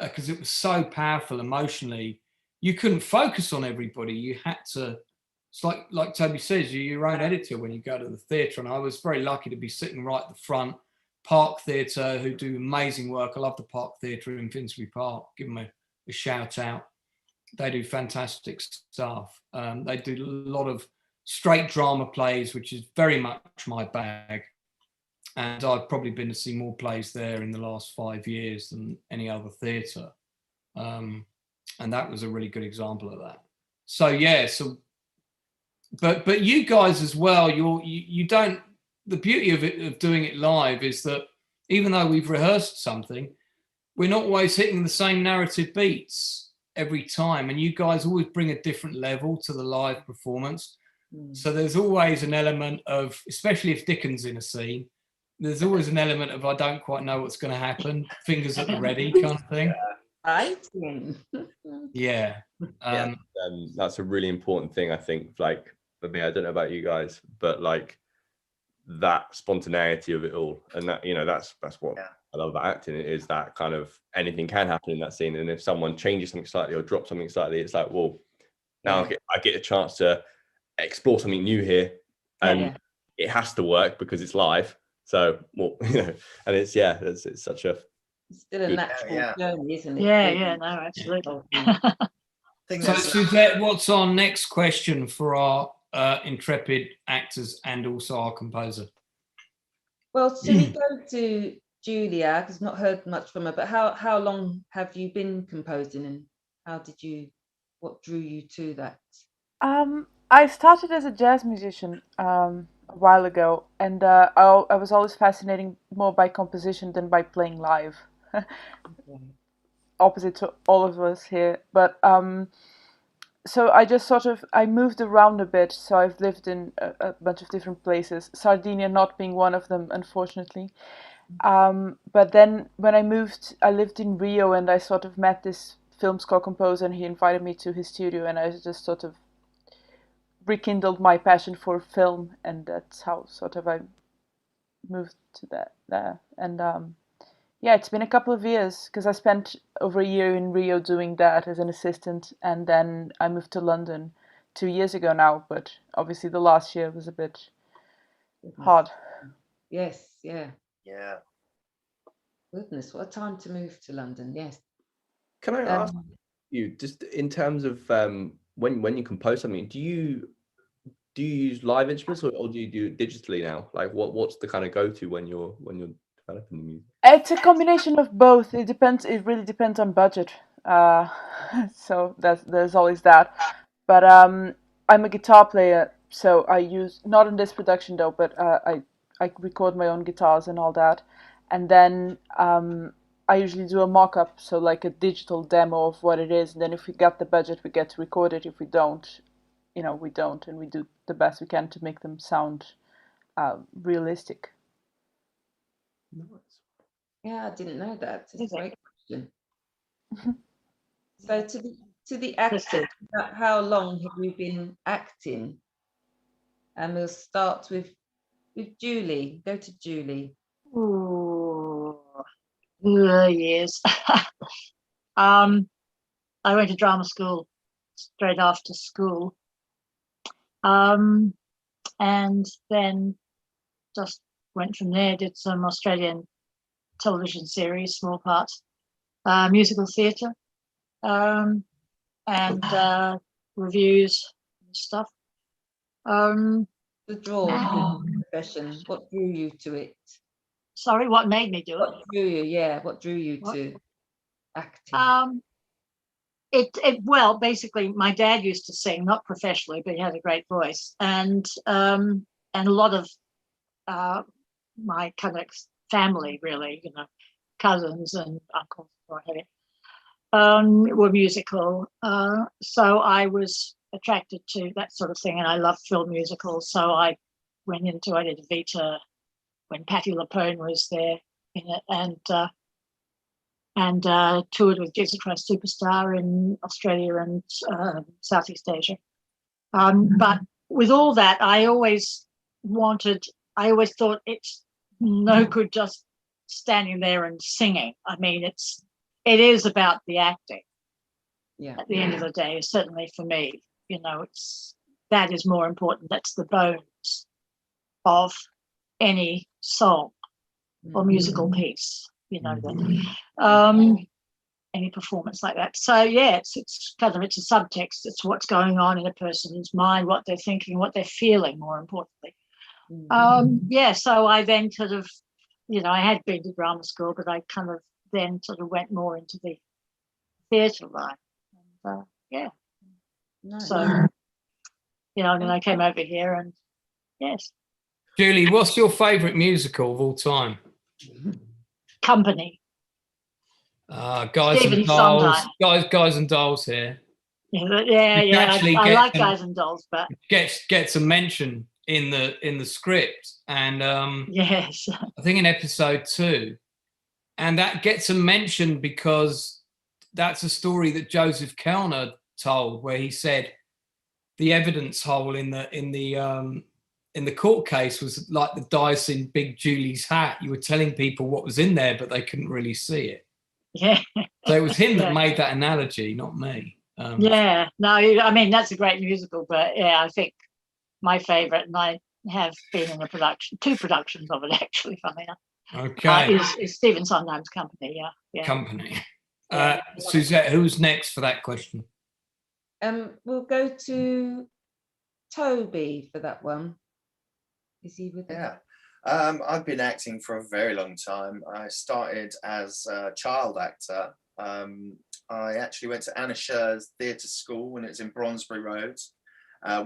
because it was so powerful emotionally. You couldn't focus on everybody. You had to, it's like Toby says, you're your own editor when you go to the theatre. And I was very lucky to be sitting right at the front. Park Theatre, who do amazing work. I love the Park Theatre in Finsbury Park. Give them a shout out. They do fantastic stuff. They do a lot of straight drama plays, which is very much my bag. And I've probably been to see more plays there in the last 5 years than any other theatre. And that was a really good example of that. So yeah, but you guys as well, you don't, the beauty of doing it live is that even though we've rehearsed something, we're not always hitting the same narrative beats every time, and you guys always bring a different level to the live performance. So there's always an element of, especially if Dickens in a scene, there's always an element of I don't quite know what's going to happen, fingers at the ready kind of thing. Yeah. That's a really important thing, I think. Like for me, I don't know about you guys, but like that spontaneity of it all, and that, you know, that's what I love about acting. It is that kind of anything can happen in that scene, and if someone changes something slightly or drops something slightly, it's like, well, now I get a chance to explore something new here, and it has to work because it's live. So, well, you know, and it's such a still a natural journey, isn't it? Yeah, no, absolutely. So Suzette, what's our next question for our intrepid actors and also our composer? Well, should we go to Julia? Because I've not heard much from her, but how long have you been composing, and what drew you to that? I started as a jazz musician a while ago, and I was always fascinated more by composition than by playing live. Opposite to all of us here, but so I just I moved around a bit. So I've lived in a bunch of different places, Sardinia not being one of them, unfortunately. But then when I moved, I lived in Rio, and I sort of met this film score composer, and he invited me to his studio, and I just sort of rekindled my passion for film, and that's how I moved to that there. And yeah, it's been a couple of years, because I spent over a year in Rio doing that as an assistant, and then I moved to London 2 years ago now, but obviously the last year was a bit hard. Yes, yeah. Goodness, what a time to move to London. Yes. Can I ask you, just in terms of when you compose something, do you use live instruments, or do you do it digitally now? Like what's the kind of go-to when you're developing the music? It's a combination of both. It depends. It really depends on budget. So there's always that. But I'm a guitar player, so I use, not in this production though, but I record my own guitars and all that, and then I usually do a mock-up, so like a digital demo of what it is, and then if we got the budget, we get to record it. If we don't, we don't, and we do the best we can to make them sound realistic. Yeah, I didn't know that. It's Is a it? great question. So to the That's acting, good. how long have you been acting? And we'll start with Julie. Go to Julie. Ooh, years. I went to drama school straight after school, and then just went from there. Did some Australian television series, small parts, musical theatre, and reviews and stuff. The draw Now- to the profession. What drew you to it? Sorry, what made me do it? What drew you? Yeah, what drew you What? to acting? Well, basically, my dad used to sing, not professionally, but he had a great voice, and a lot of my kind of family, really, cousins and uncles, or whatever, were musical. So I was attracted to that sort of thing, and I love film musicals. So I did Vita when Patti LuPone was there in it, and toured with Jesus Christ Superstar in Australia and Southeast Asia. But with all that, I always thought it's no good just standing there and singing. I mean, it is about the acting. Yeah. At the end of the day, certainly for me, that is more important. That's the bones of any song or musical piece, any performance like that. So yeah, it's a subtext. It's what's going on in a person's mind, what they're thinking, what they're feeling, more importantly. So I then sort of, I had been to drama school, but I kind of then sort of went more into the theatre line. And, Nice. So, and then I came over here, and yes. Julie, what's your favourite musical of all time? Company. Guys Stephen and Dolls. Sondheim. Guys and Dolls here. Yeah. I like Guys and Dolls, but gets a mention in the script, and yes, I think in episode 2, and that gets a mention because that's a story that Joseph Kellner told, where he said the evidence hole in the court case was like the dice in Big Julie's hat. You were telling people what was in there, but they couldn't really see it. Yeah. So it was him that made that analogy, not me. No, I mean, that's a great musical, but yeah, I think my favourite, and I have been in two productions of it actually, funny enough. Okay. Is Stephen Sondheim's Company, yeah. Company. Suzette, who's next for that question? We'll go to Toby for that one. Is he with us? Yeah. I've been acting for a very long time. I started as a child actor. I actually went to Anna Scher's theatre school when it was in Bronsbury Road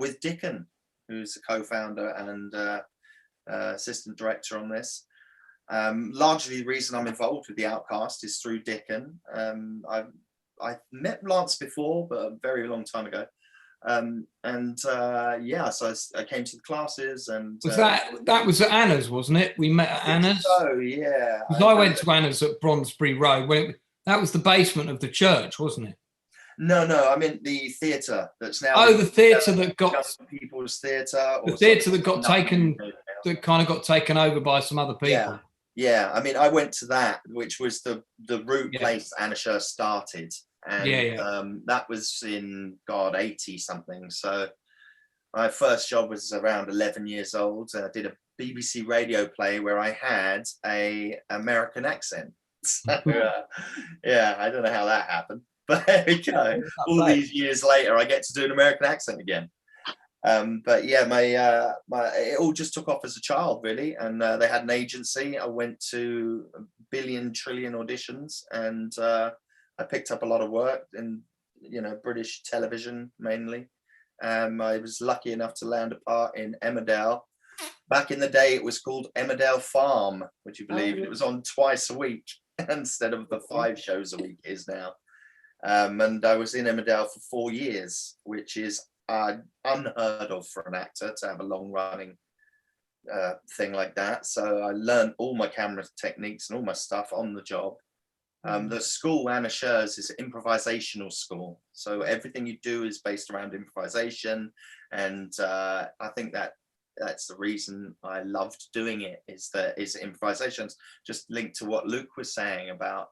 with Dickon, who's the co-founder and assistant director on this. Largely the reason I'm involved with The Outcast is through Dickon. I met Lance before, but a very long time ago. So I came to the classes, and was that was at Anna's, wasn't it? We met at Anna's. Oh yeah. Because I went to Anna's at Bronsbury Road. That was the basement of the church, wasn't it? No, I meant the theatre that's now. Oh, the theatre that got People's Theatre. The theatre that got taken, that kind of got taken over by some other people. Yeah. I mean, I went to that, which was the root place Anna Scher started, and that was in 80 something. So my first job was around 11 years old. I did a BBC radio play where I had a American accent. So, I don't know how that happened, but there we go. All these years later, I get to do an American accent again. But yeah, my it all just took off as a child, really, and they had an agency. I went to a billion trillion auditions, and I picked up a lot of work in British television mainly. I was lucky enough to land a part in Emmerdale. Back in the day, it was called Emmerdale Farm, would you believe? It was on twice a week instead of the 5 shows a week is now. And I was in Emmerdale for 4 years, which is unheard of for an actor to have a long running thing like that. So I learned all my camera techniques and all my stuff on the job. The school, Anna Scher's, is an improvisational school. So everything you do is based around improvisation. And I think that's the reason I loved doing it, is improvisations, just linked to what Luke was saying about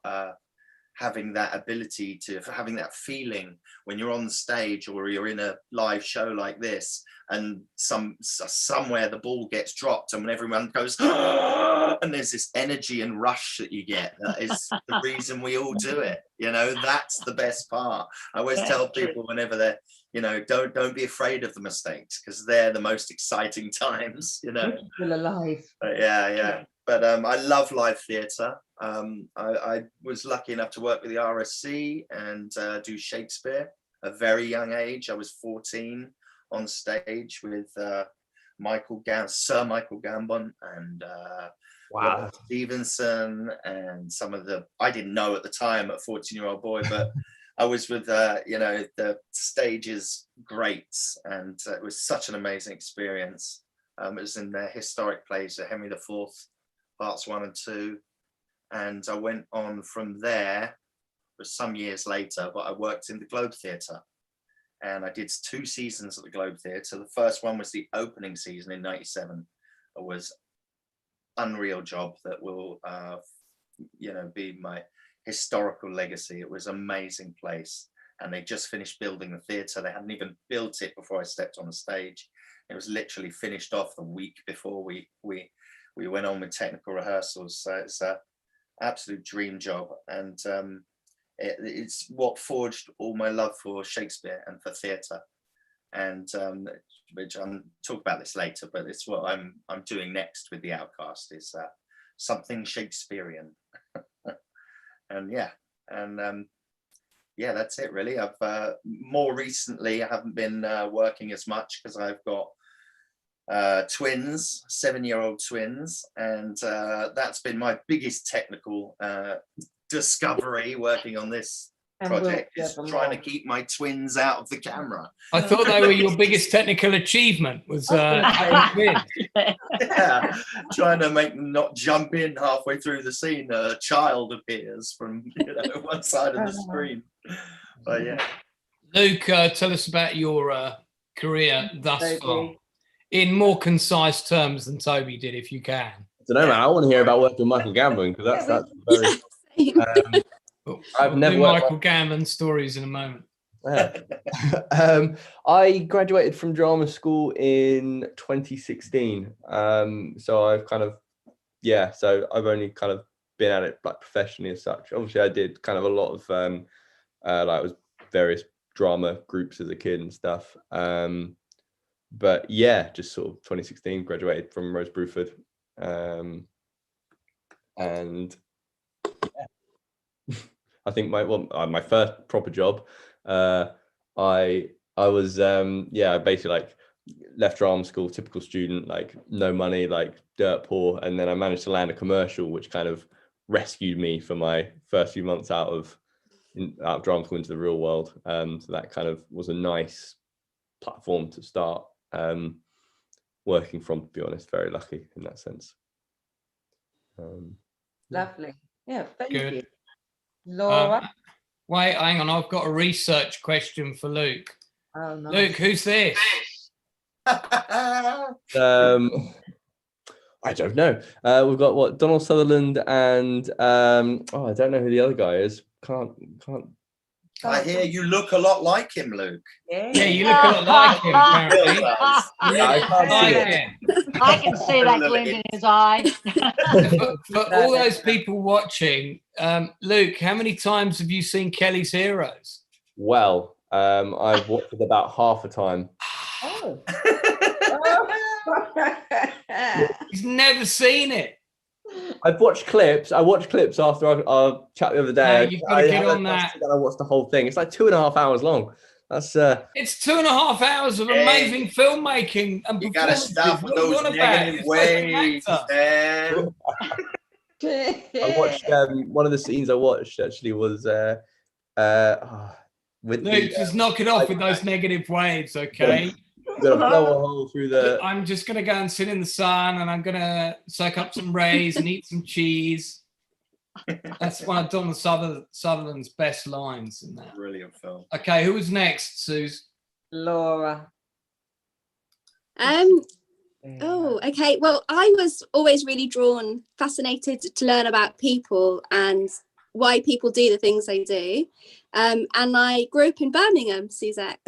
having that ability to, having that feeling when you're on the stage or you're in a live show like this, and somewhere the ball gets dropped and when everyone goes and there's this energy and rush that you get. That is the reason we all do it. You know, that's the best part. I always tell people whenever they're, you know, don't be afraid of the mistakes, because they're the most exciting times, you know. Still alive. But yeah. But I love live theatre. I was lucky enough to work with the RSC and do Shakespeare at a very young age. I was 14 on stage with Sir Michael Gambon and Robert Stevenson, and some of the, I didn't know at the time, a 14-year-old boy, but I was with you know, the stage's greats, and it was such an amazing experience. It was in their historic plays, Henry IV, parts 1 and 2, and I went on from there for some years later, but I worked in the Globe Theatre, and I did 2 seasons at the Globe Theatre. The first one was the opening season in '97. It was unreal job that will you know, be my historical legacy. It was an amazing place, and they just finished building the theatre. They hadn't even built it before I stepped on the stage. It was literally finished off the week before we went on with technical rehearsals. So it's a absolute dream job, and it's what forged all my love for Shakespeare and for theatre, and which I'm talk about this later, but it's what I'm doing next with the Outcast, is something Shakespearean. And yeah, that's it really. I've more recently, I haven't been working as much because I've got twins, 7-year-old twins, and that's been my biggest technical discovery working on this project, is trying to keep my twins out of the camera. I thought they were your biggest technical achievement, was twins. Yeah, trying to make them not jump in halfway through the scene. A child appears from, you know, one side of the screen. But yeah, Luke, tell us about your career thus far, in more concise terms than Toby did, if you can. I don't know, man. I want to hear about working with Michael Gambon, because that's very. I've never do Michael Gambon stories in a moment. Yeah. I graduated from drama school in 2016. So I've kind of, so I've only kind of been at it like professionally as such. Obviously, I did kind of a lot of like was various drama groups as a kid and stuff. But yeah, just sort of 2016 graduated from Rose Bruford, and yeah. I think my first proper job, I was I basically like left drama school, typical student, like no money, like dirt poor, and then I managed to land a commercial, which kind of rescued me for my first few months out of drama school into the real world. So that kind of was a nice platform to start working from, to be honest. Very lucky in that sense. Lovely. Yeah, thank Good. you. Laura? Wait, hang on. I've got a research question for Luke. Oh, nice. Luke, who's this? I don't know. We've got Donald Sutherland and I don't know who the other guy is. Can't. I hear you look a lot like him, Luke. Yeah, you look a lot like him, apparently. I can't see it. I can see that glint in his eye. For all those people watching, Luke, how many times have you seen Kelly's Heroes? Well, I've watched it about half a time. Oh. He's never seen it. I've watched clips. I watched clips after our chat the other day. You've got to get on that. I watched the whole thing. It's like 2.5 hours long. That's It's 2.5 hours of amazing filmmaking and you gotta stop with those negative waves, man. I watched one of the scenes I watched actually was with Luke, just knock it off with those negative waves, okay? gonna blow a hole through the. I'm just gonna go and sit in the sun, and I'm gonna soak up some rays and eat some cheese. That's one of Donald Sutherland's best lines in that. Brilliant film. Okay, who was next, Suze? Laura. Oh, okay. Well, I was always really fascinated to learn about people and why people do the things they do. And I grew up in Birmingham, Suzette.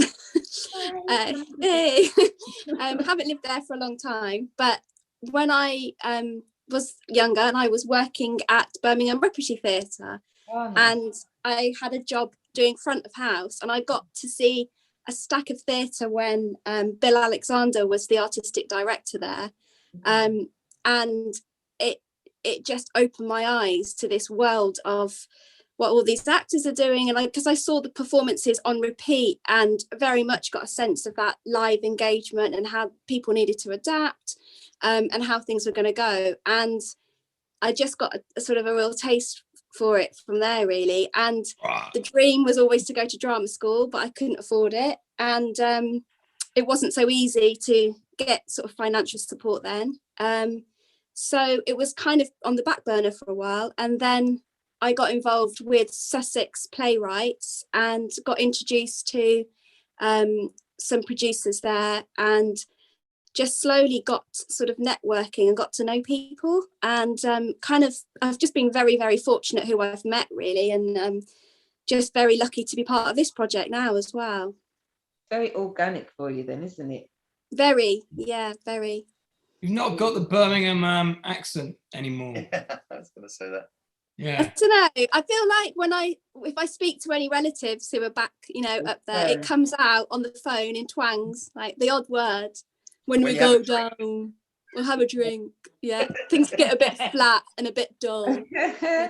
Hey. Haven't lived there for a long time, but when I was younger and I was working at Birmingham Repertory Theatre, and I had a job doing front of house, and I got to see a stack of theatre when Bill Alexander was the artistic director there, and it just opened my eyes to this world of what all these actors are doing, and because I saw the performances on repeat and very much got a sense of that live engagement and how people needed to adapt, and how things were going to go, and I just got a sort of a real taste for it from there, really. And the dream was always to go to drama school, but I couldn't afford it, and it wasn't so easy to get sort of financial support then, so it was kind of on the back burner for a while, and then I got involved with Sussex Playwrights and got introduced to some producers there, and just slowly got sort of networking and got to know people, and I've just been very, very fortunate who I've met, really, and just very lucky to be part of this project now as well. Very organic for you then, isn't it? Very, yeah, very. You've not got the Birmingham accent anymore. Yeah, I was going to say that. Yeah. I don't know. I feel like if I speak to any relatives who are back, up there, it comes out on the phone in twangs, like the odd word. When we go down, we'll have a drink. Yeah, things get a bit flat and a bit dull. Yeah.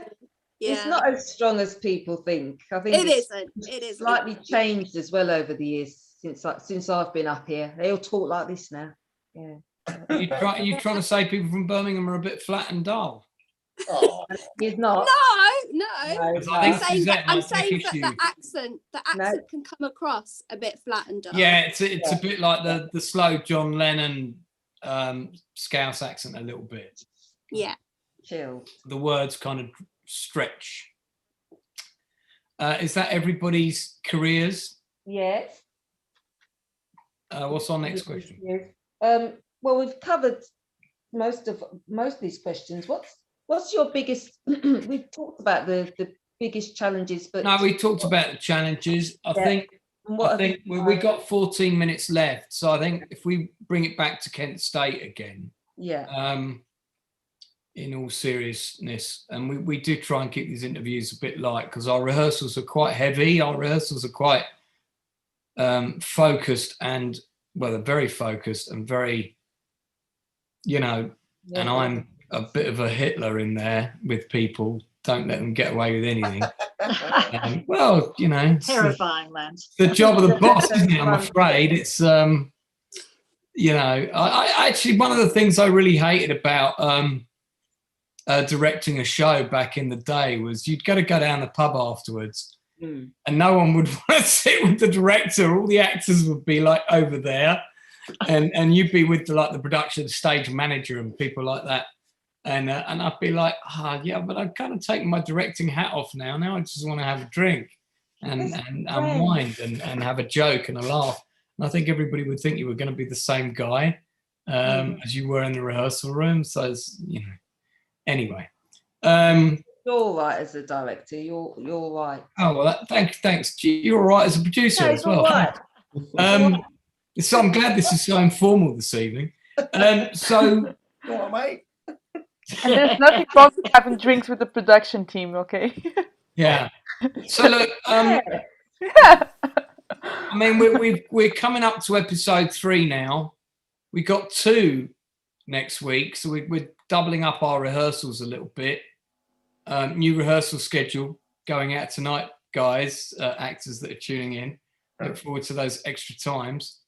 It's not as strong as people think. I think it isn't. It is slightly changed as well over the years since I've been up here. They all talk like this now. Yeah. You trying to say people from Birmingham are a bit flat and dull? Oh, He's not. No. I think I'm saying that the accent can come across a bit flat and dull. Yeah, it's a bit like the slow John Lennon Scouse accent a little bit. Yeah. Chill. The words kind of stretch. Is that everybody's careers? Yes. What's our next question? Yes. Well, we've covered most of these questions. What's your biggest? We've talked about the biggest challenges, but no, we talked about the challenges. I think we got 14 minutes left, so I think if we bring it back to Kent State again, in all seriousness, and we do try and keep these interviews a bit light because our rehearsals are quite heavy. Our rehearsals are quite focused, and they're very focused and very, and I'm a bit of a Hitler in there with people. Don't let them get away with anything. Terrifying, man. The job of the boss, isn't it? I'm afraid it's, I actually, one of the things I really hated about directing a show back in the day was you'd got to go down the pub afterwards, and no one would want to sit with the director. All the actors would be like over there, and you'd be with the production stage manager and people like that. And I'd be like, but I've kind of taken my directing hat off now. Now I just want to have a drink and unwind and have a joke and a laugh. And I think everybody would think you were going to be the same guy as you were in the rehearsal room. So it's, anyway. You're all right as a director. You're all right. Oh well, thanks. G. You're all right as a producer as well. Right. So I'm glad this is so informal this evening. So, all right, mate. And there's nothing wrong with having drinks with the production team, okay? Yeah. So look, I mean, we're coming up to episode 3 now. We got 2 next week, so we're doubling up our rehearsals a little bit. New rehearsal schedule going out tonight, guys, actors that are tuning in. Look forward to those extra times.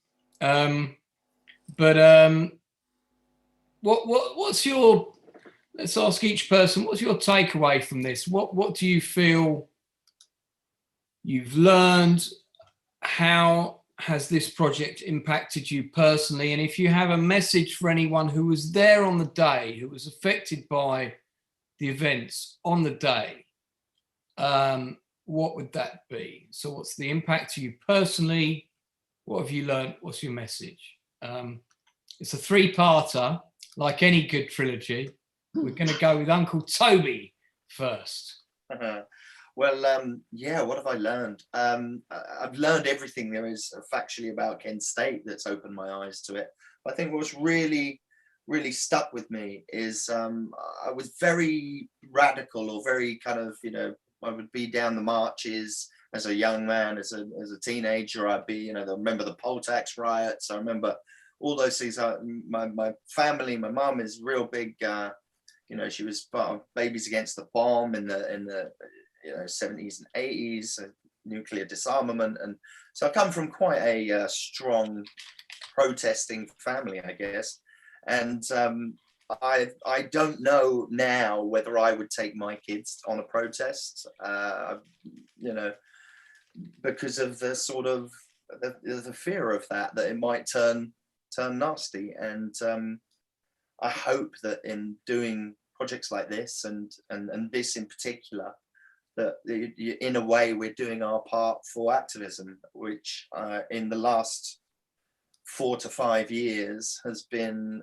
What's your? Let's ask each person, what's your takeaway from this? What do you feel you've learned how has this project impacted you personally? And if you have a message for anyone who was there on the day, who was affected by the events on the day, what would that be? So what's the impact to you personally? What have you learned? What's your message? It's a three-parter, like any good trilogy. We're going to go with Uncle Toby first. Well, yeah, what have I learned? I've learned everything there is factually about Kent State that's opened my eyes to it. I think what's really stuck with me is I was very radical, or very kind of, I would be down the marches as a young man, as a teenager. I'd be, I remember the poll tax riots. I remember all those things. My family, my mum is real big. She was part of Babies Against the Bomb in the 70s and 80s, nuclear disarmament, and so I come from quite a strong protesting family, I guess. And I don't know now whether I would take my kids on a protest, because of the sort of the fear of that it might turn nasty. And I hope that in doing projects like this and this in particular, that in a way we're doing our part for activism, which in the last 4 to 5 years has been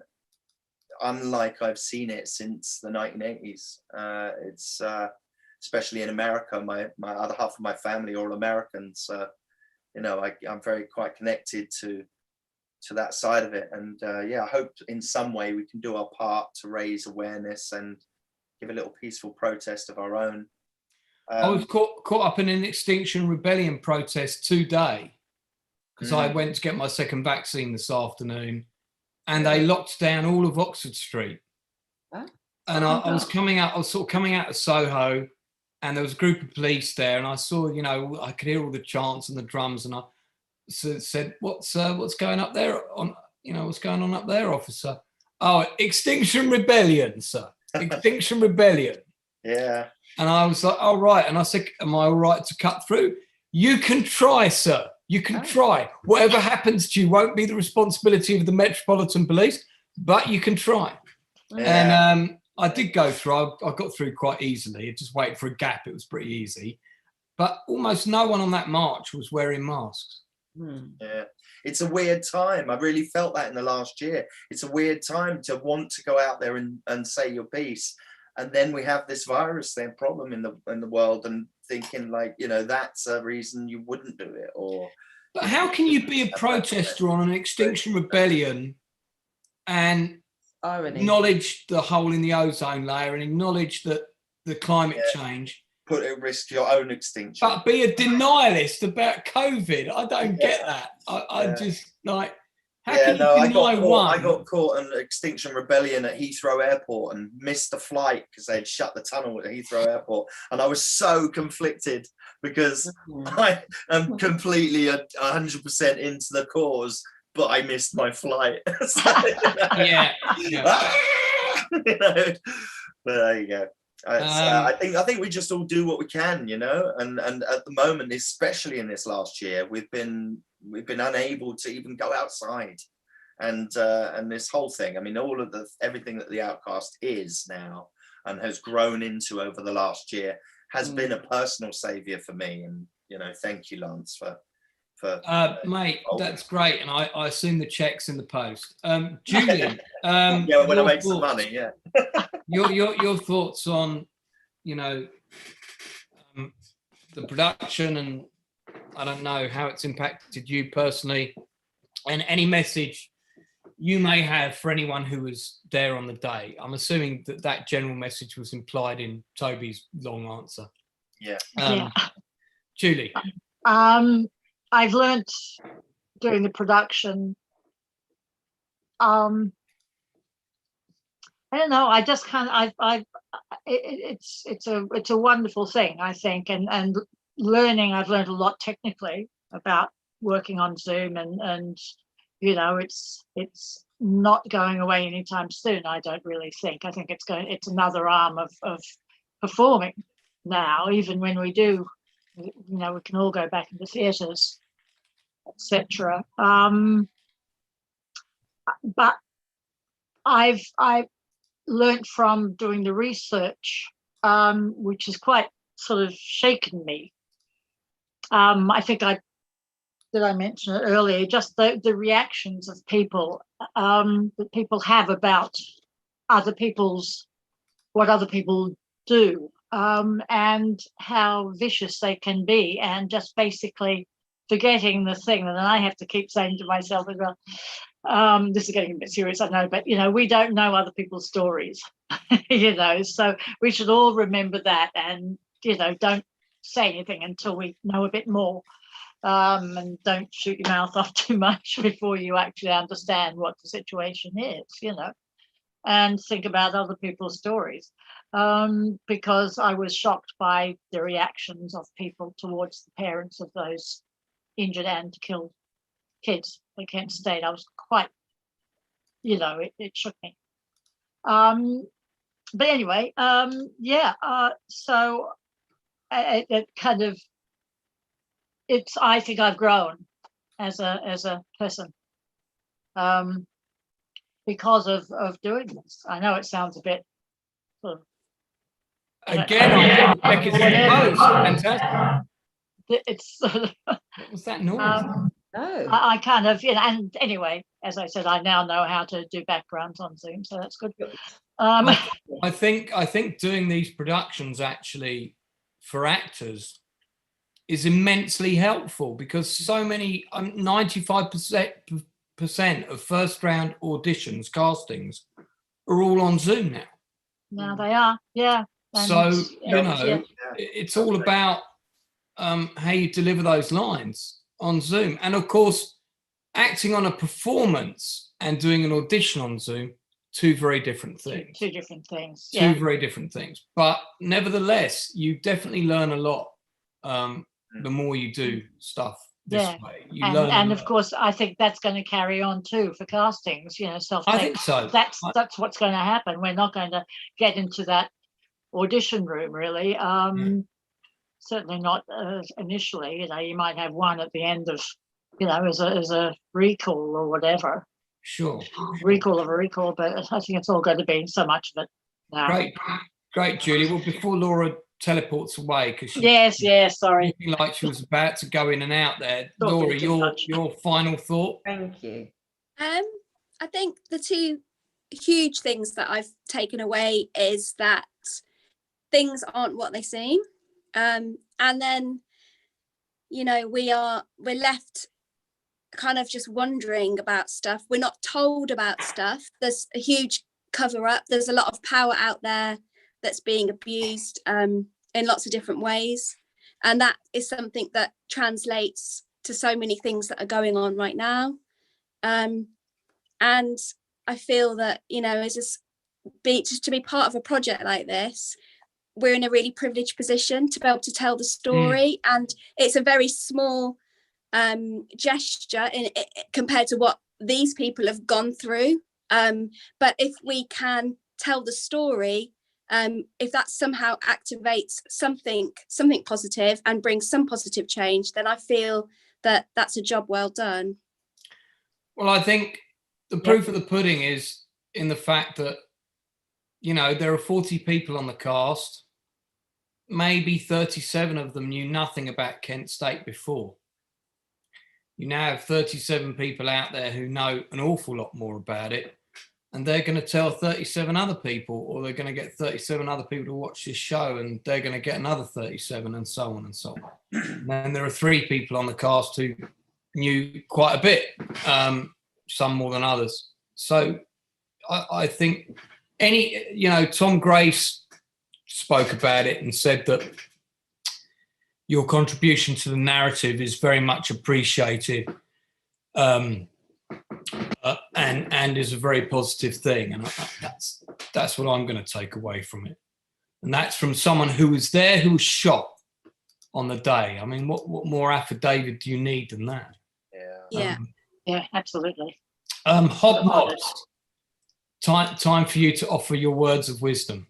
unlike I've seen it since the 1980s. It's especially in America. My other half of my family are all Americans. I'm very quite connected to that side of it. And I hope in some way we can do our part to raise awareness and give a little peaceful protest of our own. I was caught up in an Extinction Rebellion protest today, because I went to get my second vaccine this afternoon, and they locked down all of Oxford Street. Huh? And I was coming out of Soho, and there was a group of police there, and I saw, I could hear all the chants and the drums, and I said, what's going up there? What's going on up there, officer? Oh, Extinction Rebellion, sir. Extinction Rebellion. Yeah. And I was like, all right. And I said, am I all right to cut through? You can try, sir. You can try. Whatever happens to you won't be the responsibility of the Metropolitan Police, but you can try. Yeah. And I did go through. I got through quite easily. I just waited for a gap. It was pretty easy. But almost no one on that march was wearing masks. Yeah, it's a weird time. I really felt that in the last year. It's a weird time to want to go out there and say your piece. And then we have this virus problem in the world, and thinking that's a reason you wouldn't do it. But how can you be a protester on an Extinction Rebellion and acknowledge the hole in the ozone layer and acknowledge that the climate change, put at risk your own extinction, but be a denialist about COVID? I don't get that. I just how can you deny one? I got caught on Extinction Rebellion at Heathrow Airport and missed a flight because they'd shut the tunnel at Heathrow Airport, and I was so conflicted because I am completely 100% into the cause, but I missed my flight. Yeah. But there you go. I think we just all do what we can, and at the moment, especially in this last year, we've been unable to even go outside, and this whole thing. I mean, all of everything that the Outcast is now and has grown into over the last year has been a personal savior for me. And thank you, Lance, for mate, that's great. And I assume the check's in the post. Julie, yeah, when I make some money, yeah. your thoughts on the production, and I don't know how it's impacted you personally, and any message you may have for anyone who was there on the day. I'm assuming that general message was implied in Toby's long answer. Yeah. Julie. I've learnt during the production, I don't know, I just it's a wonderful thing, I think, and learning. I've learned a lot technically about working on Zoom, and it's not going away anytime soon. I don't really think. I think it's another arm of performing now, even when we do, we can all go back into theatres. etc. But I've learnt from doing the research, which has quite sort of shaken me. I think I mention it earlier, just the reactions of people that people have about what other people do, and how vicious they can be, and just basically forgetting the thing. And I have to keep saying to myself as well, this is getting a bit serious, I know, but we don't know other people's stories, so we should all remember that, and don't say anything until we know a bit more. And don't shoot your mouth off too much before you actually understand what the situation is, and think about other people's stories. Because I was shocked by the reactions of people towards the parents of those injured and killed kids at Kent State. I was quite, it shook me. But anyway, so it kind of, I think I've grown as a person because of doing this. I know it sounds a bit sort of, again, I think Becca's fantastic. It's sort of, what was that noise? No. I kind of, and anyway, as I said, I now know how to do backgrounds on Zoom, so that's good. I think doing these productions actually for actors is immensely helpful, because so many 95% of first round auditions, castings, are all on Zoom now. Now they are, yeah. And, so it's all about how you deliver those lines on Zoom. And of course, acting on a performance and doing an audition on Zoom, two very different things. Two different things. Two very different things. But nevertheless, you definitely learn a lot the more you do stuff this way. You learn and of course, I think that's going to carry on too for castings, self-tape. I think so. That's what's going to happen. We're not going to get into that audition room, really. Certainly not initially. You might have one at the end of, as a recall or whatever. Sure. Recall of a recall, but I think it's all going to be so much of it now. Great, Julie. Well, before Laura teleports away, because sorry, looking like she was about to go in and out there, Laura, your final thought. Thank you. I think the two huge things that I've taken away is that things aren't what they seem, and then we're left kind of just wondering about stuff. We're not told about stuff. There's a huge cover up. There's a lot of power out there that's being abused in lots of different ways, and that is something that translates to so many things that are going on right now. And I feel that just to be part of a project like this, we're in a really privileged position to be able to tell the story, and it's a very small gesture compared to what these people have gone through. But if we can tell the story, if that somehow activates something positive and brings some positive change, then I feel that that's a job well done. Well, I think the proof of the pudding is in the fact that, there are 40 people on the cast. Maybe 37 of them knew nothing about Kent State before. You now have 37 people out there who know an awful lot more about it, and they're going to tell 37 other people, or they're going to get 37 other people to watch this show, and they're going to get another 37, and so on and so on. And then there are 3 people on the cast who knew quite a bit, some more than others. So I think Tom Grace spoke about it and said that your contribution to the narrative is very much appreciated, and is a very positive thing, and that's what I'm going to take away from it. And that's from someone who was there, who was shot on the day. I mean, what more affidavit do you need than that? Yeah, absolutely. Hobnobs, time for you to offer your words of wisdom.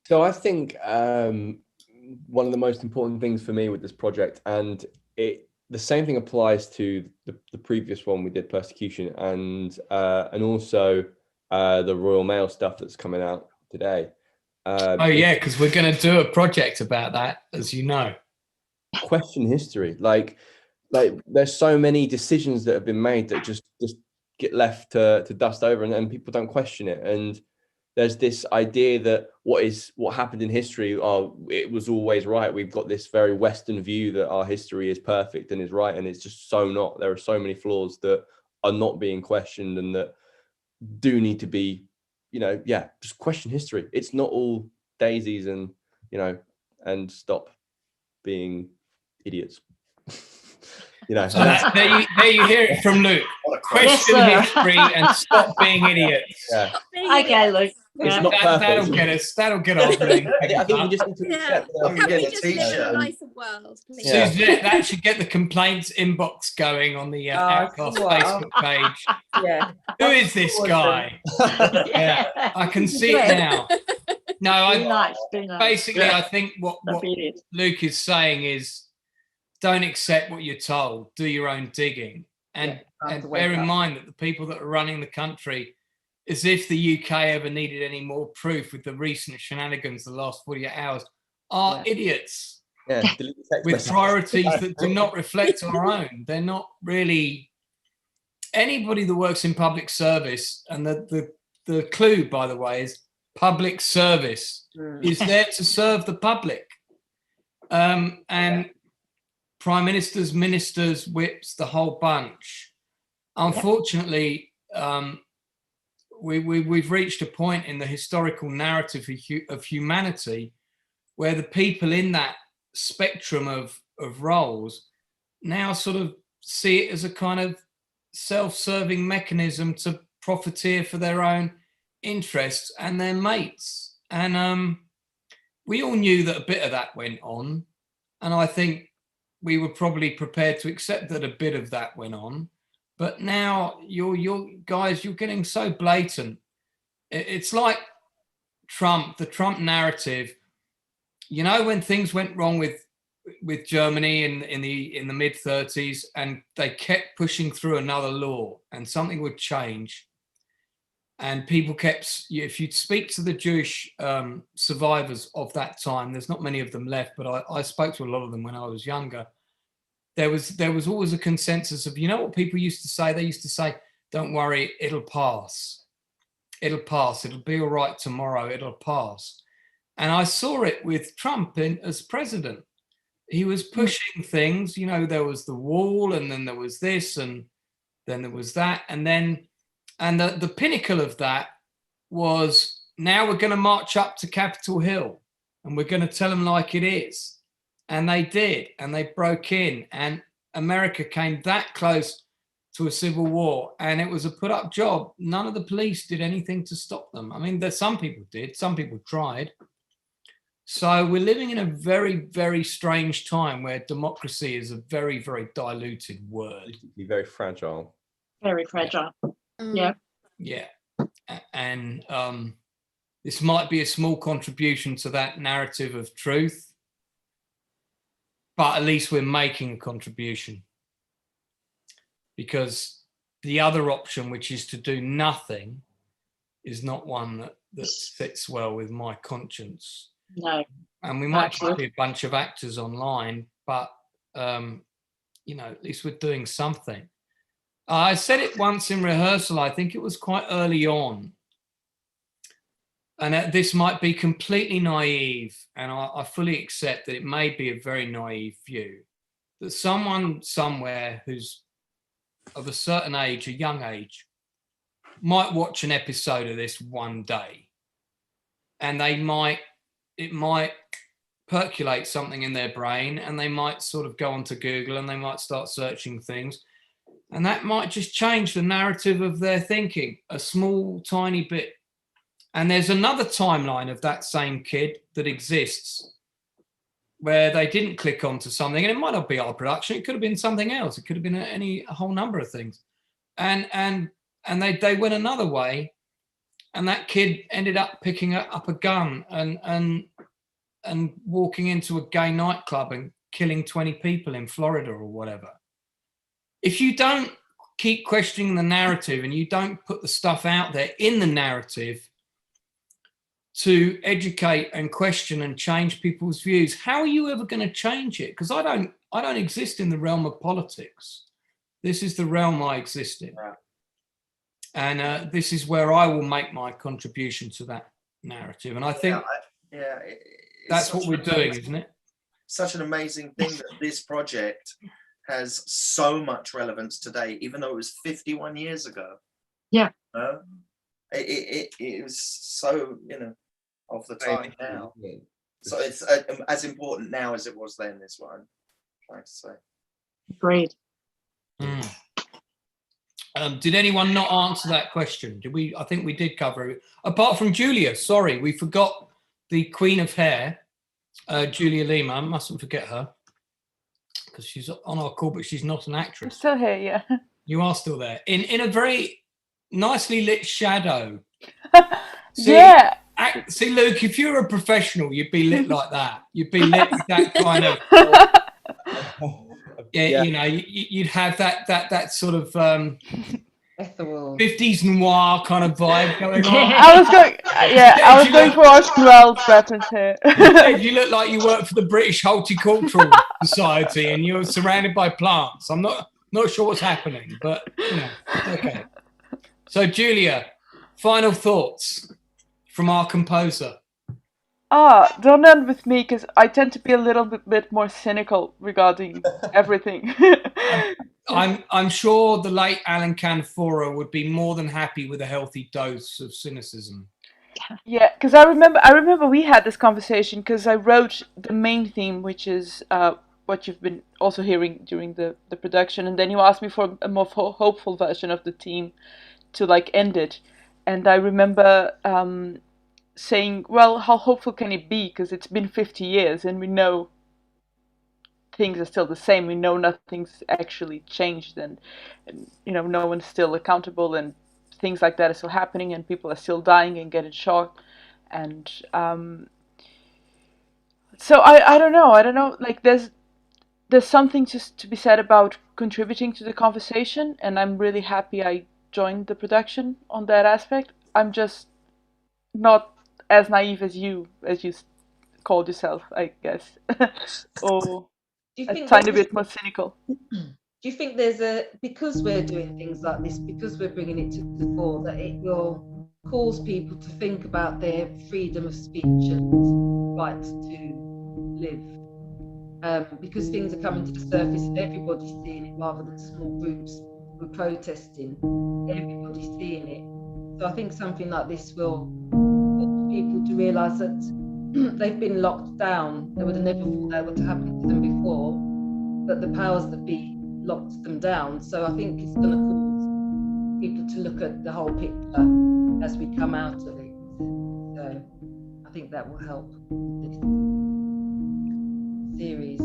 So I think one of the most important things for me with this project, and it the same thing applies to the previous one we did, persecution, and also the Royal Mail stuff that's coming out today. Oh yeah, because we're going to do a project about that, as you know. Question history, like there's so many decisions that have been made that just get left to dust over, and people don't question it. And there's this idea that what happened in history, it was always right. We've got this very Western view that our history is perfect and is right, and it's just so not. There are so many flaws that are not being questioned and that do need to be, just question history. It's not all daisies and, and stop being idiots. So there you hear it from Luke. Question history and stop being idiots. Yeah. Okay, Luke. It's not perfect. That'll get us. That'll get our brain. I think we just need to accept that. Can we just live in a nicer world, please? Yeah. Suzette, that should get the complaints inbox going on the Outcast Facebook page. Yeah. Who is this guy? Yeah, I can see it now. No, basically, I think what Luke is saying is, don't accept what you're told. Do your own digging, and bear in mind that the people that are running the country, as if the UK ever needed any more proof with the recent shenanigans the last 48 hours, are idiots with priorities that do not reflect our own. They're not really anybody that works in public service. And the clue, by the way, is public service is there to serve the public. And prime ministers, ministers, whips, the whole bunch. Unfortunately, we've reached a point in the historical narrative of humanity where the people in that spectrum of roles now sort of see it as a kind of self-serving mechanism to profiteer for their own interests and their mates. And we all knew that a bit of that went on. And I think we were probably prepared to accept that a bit of that went on. But now you're getting so blatant. It's like Trump, the Trump narrative. When things went wrong with Germany in the mid-30s, and they kept pushing through another law, and something would change, and people kept. If you speak to the Jewish survivors of that time, there's not many of them left, but I spoke to a lot of them when I was younger. There was always a consensus of, what people used to say? They used to say, don't worry, it'll pass. It'll pass. It'll be all right tomorrow. It'll pass. And I saw it with Trump as president. He was pushing things, there was the wall, and then there was this, and then there was that. And the pinnacle of that was, now we're going to march up to Capitol Hill and we're going to tell them like it is. And they did, and they broke in, and America came that close to a civil war, and it was a put-up job. None of the police did anything to stop them. I mean, some people did, some people tried. So we're living in a very, very strange time where democracy is a very, very diluted word. Very fragile. Very fragile. Yeah. Yeah. And this might be a small contribution to that narrative of truth, but at least we're making a contribution, because the other option, which is to do nothing, is not one that fits well with my conscience. No. And we might just be a bunch of actors online, but, at least we're doing something. I said it once in rehearsal, I think it was quite early on. And this might be completely naive, and I fully accept that it may be a very naive view, that someone somewhere who's of a certain age, a young age, might watch an episode of this one day, and it might percolate something in their brain, and they might sort of go onto Google and they might start searching things, and that might just change the narrative of their thinking a small, tiny bit. And there's another timeline of that same kid that exists where they didn't click onto something, and it might not be our production. It could have been something else. It could have been a whole number of things. And they went another way, and that kid ended up picking up a gun and walking into a gay nightclub and killing 20 people in Florida or whatever. If you don't keep questioning the narrative and you don't put the stuff out there in the narrative to educate and question and change people's views, how are you ever going to change it? Because I don't exist in the realm of politics. This is the realm I exist in. And this is where I will make my contribution to that narrative. And I think that's what we're doing, isn't it? Such an amazing thing that this project has so much relevance today, even though it was 51 years ago. Yeah. It was so, of the time now. So it's as important now as it was then, is what I'm trying to say. Great. Did anyone not answer that question? Did we? I think we did cover it. Apart from Julia, sorry, we forgot the Queen of Hair, Julia Lima. I mustn't forget her because she's on our call, but she's not an actress. I'm still here, yeah. You are still there in a very nicely lit shadow. Yeah. See, Luke, if you're a professional, you'd be lit like that. You'd be lit with that kind of. Yeah, you'd have that sort of 50s noir kind of vibe going on. I was going for Orson Welles reference here. You look like you work for the British Horticultural Society and you're surrounded by plants. I'm not sure what's happening, but okay. So, Julia, final thoughts from our composer. Don't end with me, because I tend to be a little bit more cynical regarding everything. I'm sure the late Alan Camphora would be more than happy with a healthy dose of cynicism. Yeah, because I remember we had this conversation because I wrote the main theme, which is what you've been also hearing during the production, and then you asked me for a more hopeful version of the theme to end it, and I remember saying, well, how hopeful can it be? Because it's been 50 years and we know things are still the same. We know nothing's actually changed, and no one's still accountable, and things like that are still happening, and people are still dying and getting shot. And so I don't know. There's something to be said about contributing to the conversation, and I'm really happy I joined the production on that aspect. I'm just not as naive as you called yourself, I guess, or a tiny bit more cynical. Do you think because we're doing things like this, because we're bringing it to the fore, that it will cause people to think about their freedom of speech and right to live? Because things are coming to the surface and everybody's seeing it, rather than small groups who are protesting. Everybody's seeing it. So I think something like this will people to realise that they've been locked down. They would have never thought that would happen to them before, but the powers that be locked them down. So I think it's going to cause people to look at the whole picture as we come out of it. So I think that will help this series.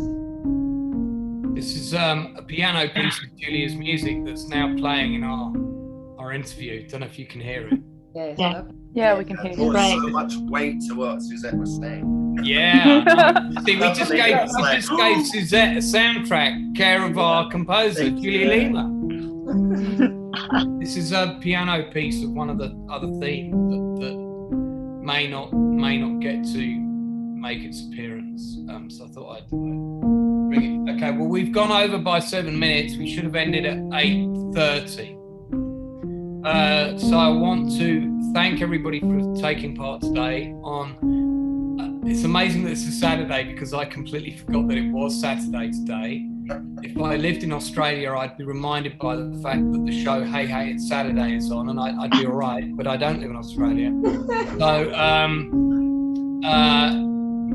This is a piano piece of Julia's music that's now playing in our interview. Don't know if you can hear it. Yeah, we can hear you. Right. So much weight to what Suzette was saying. Yeah. See, we just gave Suzette a soundtrack, care of our composer, Julia Lima. This is a piano piece of one of the other themes that may not get to make its appearance. So I thought I'd bring it. Okay, well, we've gone over by 7 minutes. We should have ended at 8:30. So I want to thank everybody for taking part today on it's amazing that it's a Saturday, because I completely forgot that it was Saturday today. If I lived in Australia, I'd be reminded by the fact that the show Hey Hey It's Saturday is on, and I'd be all right, but I don't live in Australia. So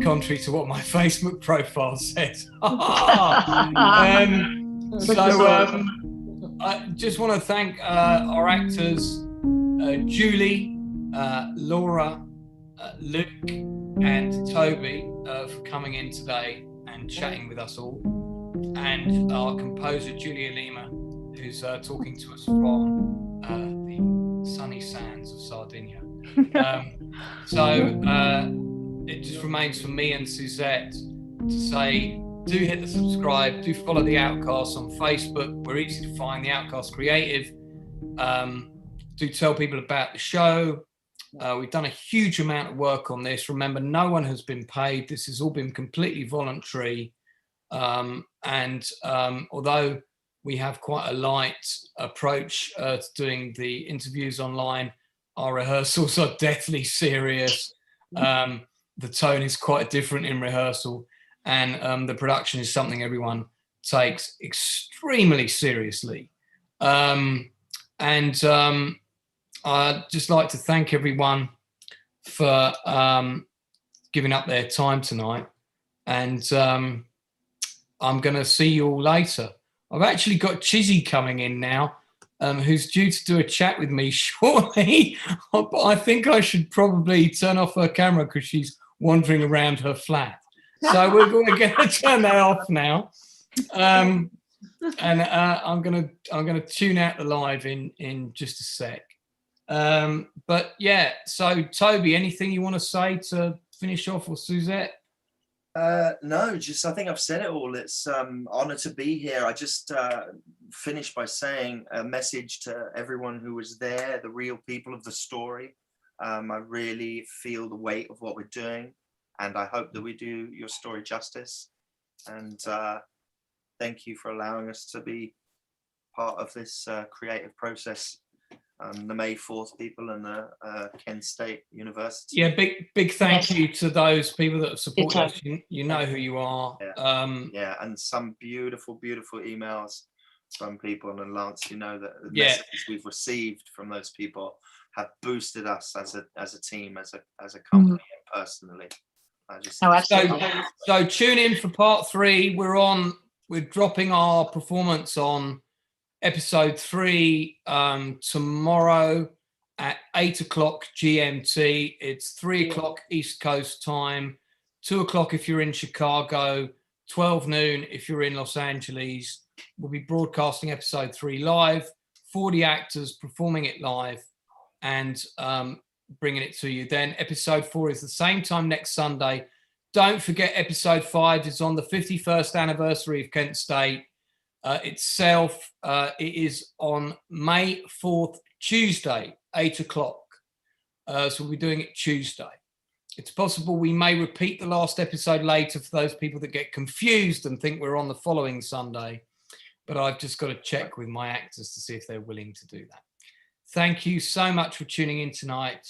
contrary to what my Facebook profile says. I just want to thank our actors, Julie, Laura, Luke, and Toby for coming in today and chatting with us all, and our composer, Julia Lima, who's talking to us from the sunny sands of Sardinia. So it just remains for me and Suzette to say do hit the subscribe, do follow the Outcasts on Facebook. We're easy to find, the Outcast Creative. Do tell people about the show. We've done a huge amount of work on this. Remember, no one has been paid. This has all been completely voluntary. Although we have quite a light approach to doing the interviews online, our rehearsals are deathly serious. The tone is quite different in rehearsal, and the production is something everyone takes extremely seriously. I'd just like to thank everyone for giving up their time tonight, and I'm going to see you all later. I've actually got Chizzy coming in now, who's due to do a chat with me shortly. I think I should probably turn off her camera because she's wandering around her flat. So we're going to turn that off now. I'm gonna tune out the live in just a sec. But yeah, so Toby, anything you want to say to finish off, or Suzette? No, just I think I've said it all. It's honor to be here. I just finished by saying a message to everyone who was there, the real people of the story. I really feel the weight of what we're doing, and I hope that we do your story justice. And thank you for allowing us to be part of this creative process. The May 4th people and the Kent State University. Yeah, big thank you to those people that have supported us. You know who you are. Yeah, and some beautiful emails from people. And Lance, you know that the messages we've received from those people have boosted us as a team, as a company, and personally. So tune in for part 3. We're dropping our performance on episode 3 tomorrow at 8 o'clock GMT. It's 3 o'clock East Coast time, 2 o'clock if you're in Chicago, 12 noon if you're in Los Angeles. We'll be broadcasting episode 3 live, 40 actors performing it live, and bringing it to you. Then episode 4 is the same time next Sunday. Don't forget, episode 5 is on the 51st anniversary of Kent State itself. It is on May 4th, Tuesday, 8 o'clock. So we'll be doing it Tuesday. It's possible we may repeat the last episode later for those people that get confused and think we're on the following Sunday. But I've just got to check with my actors to see if they're willing to do that. Thank you so much for tuning in tonight.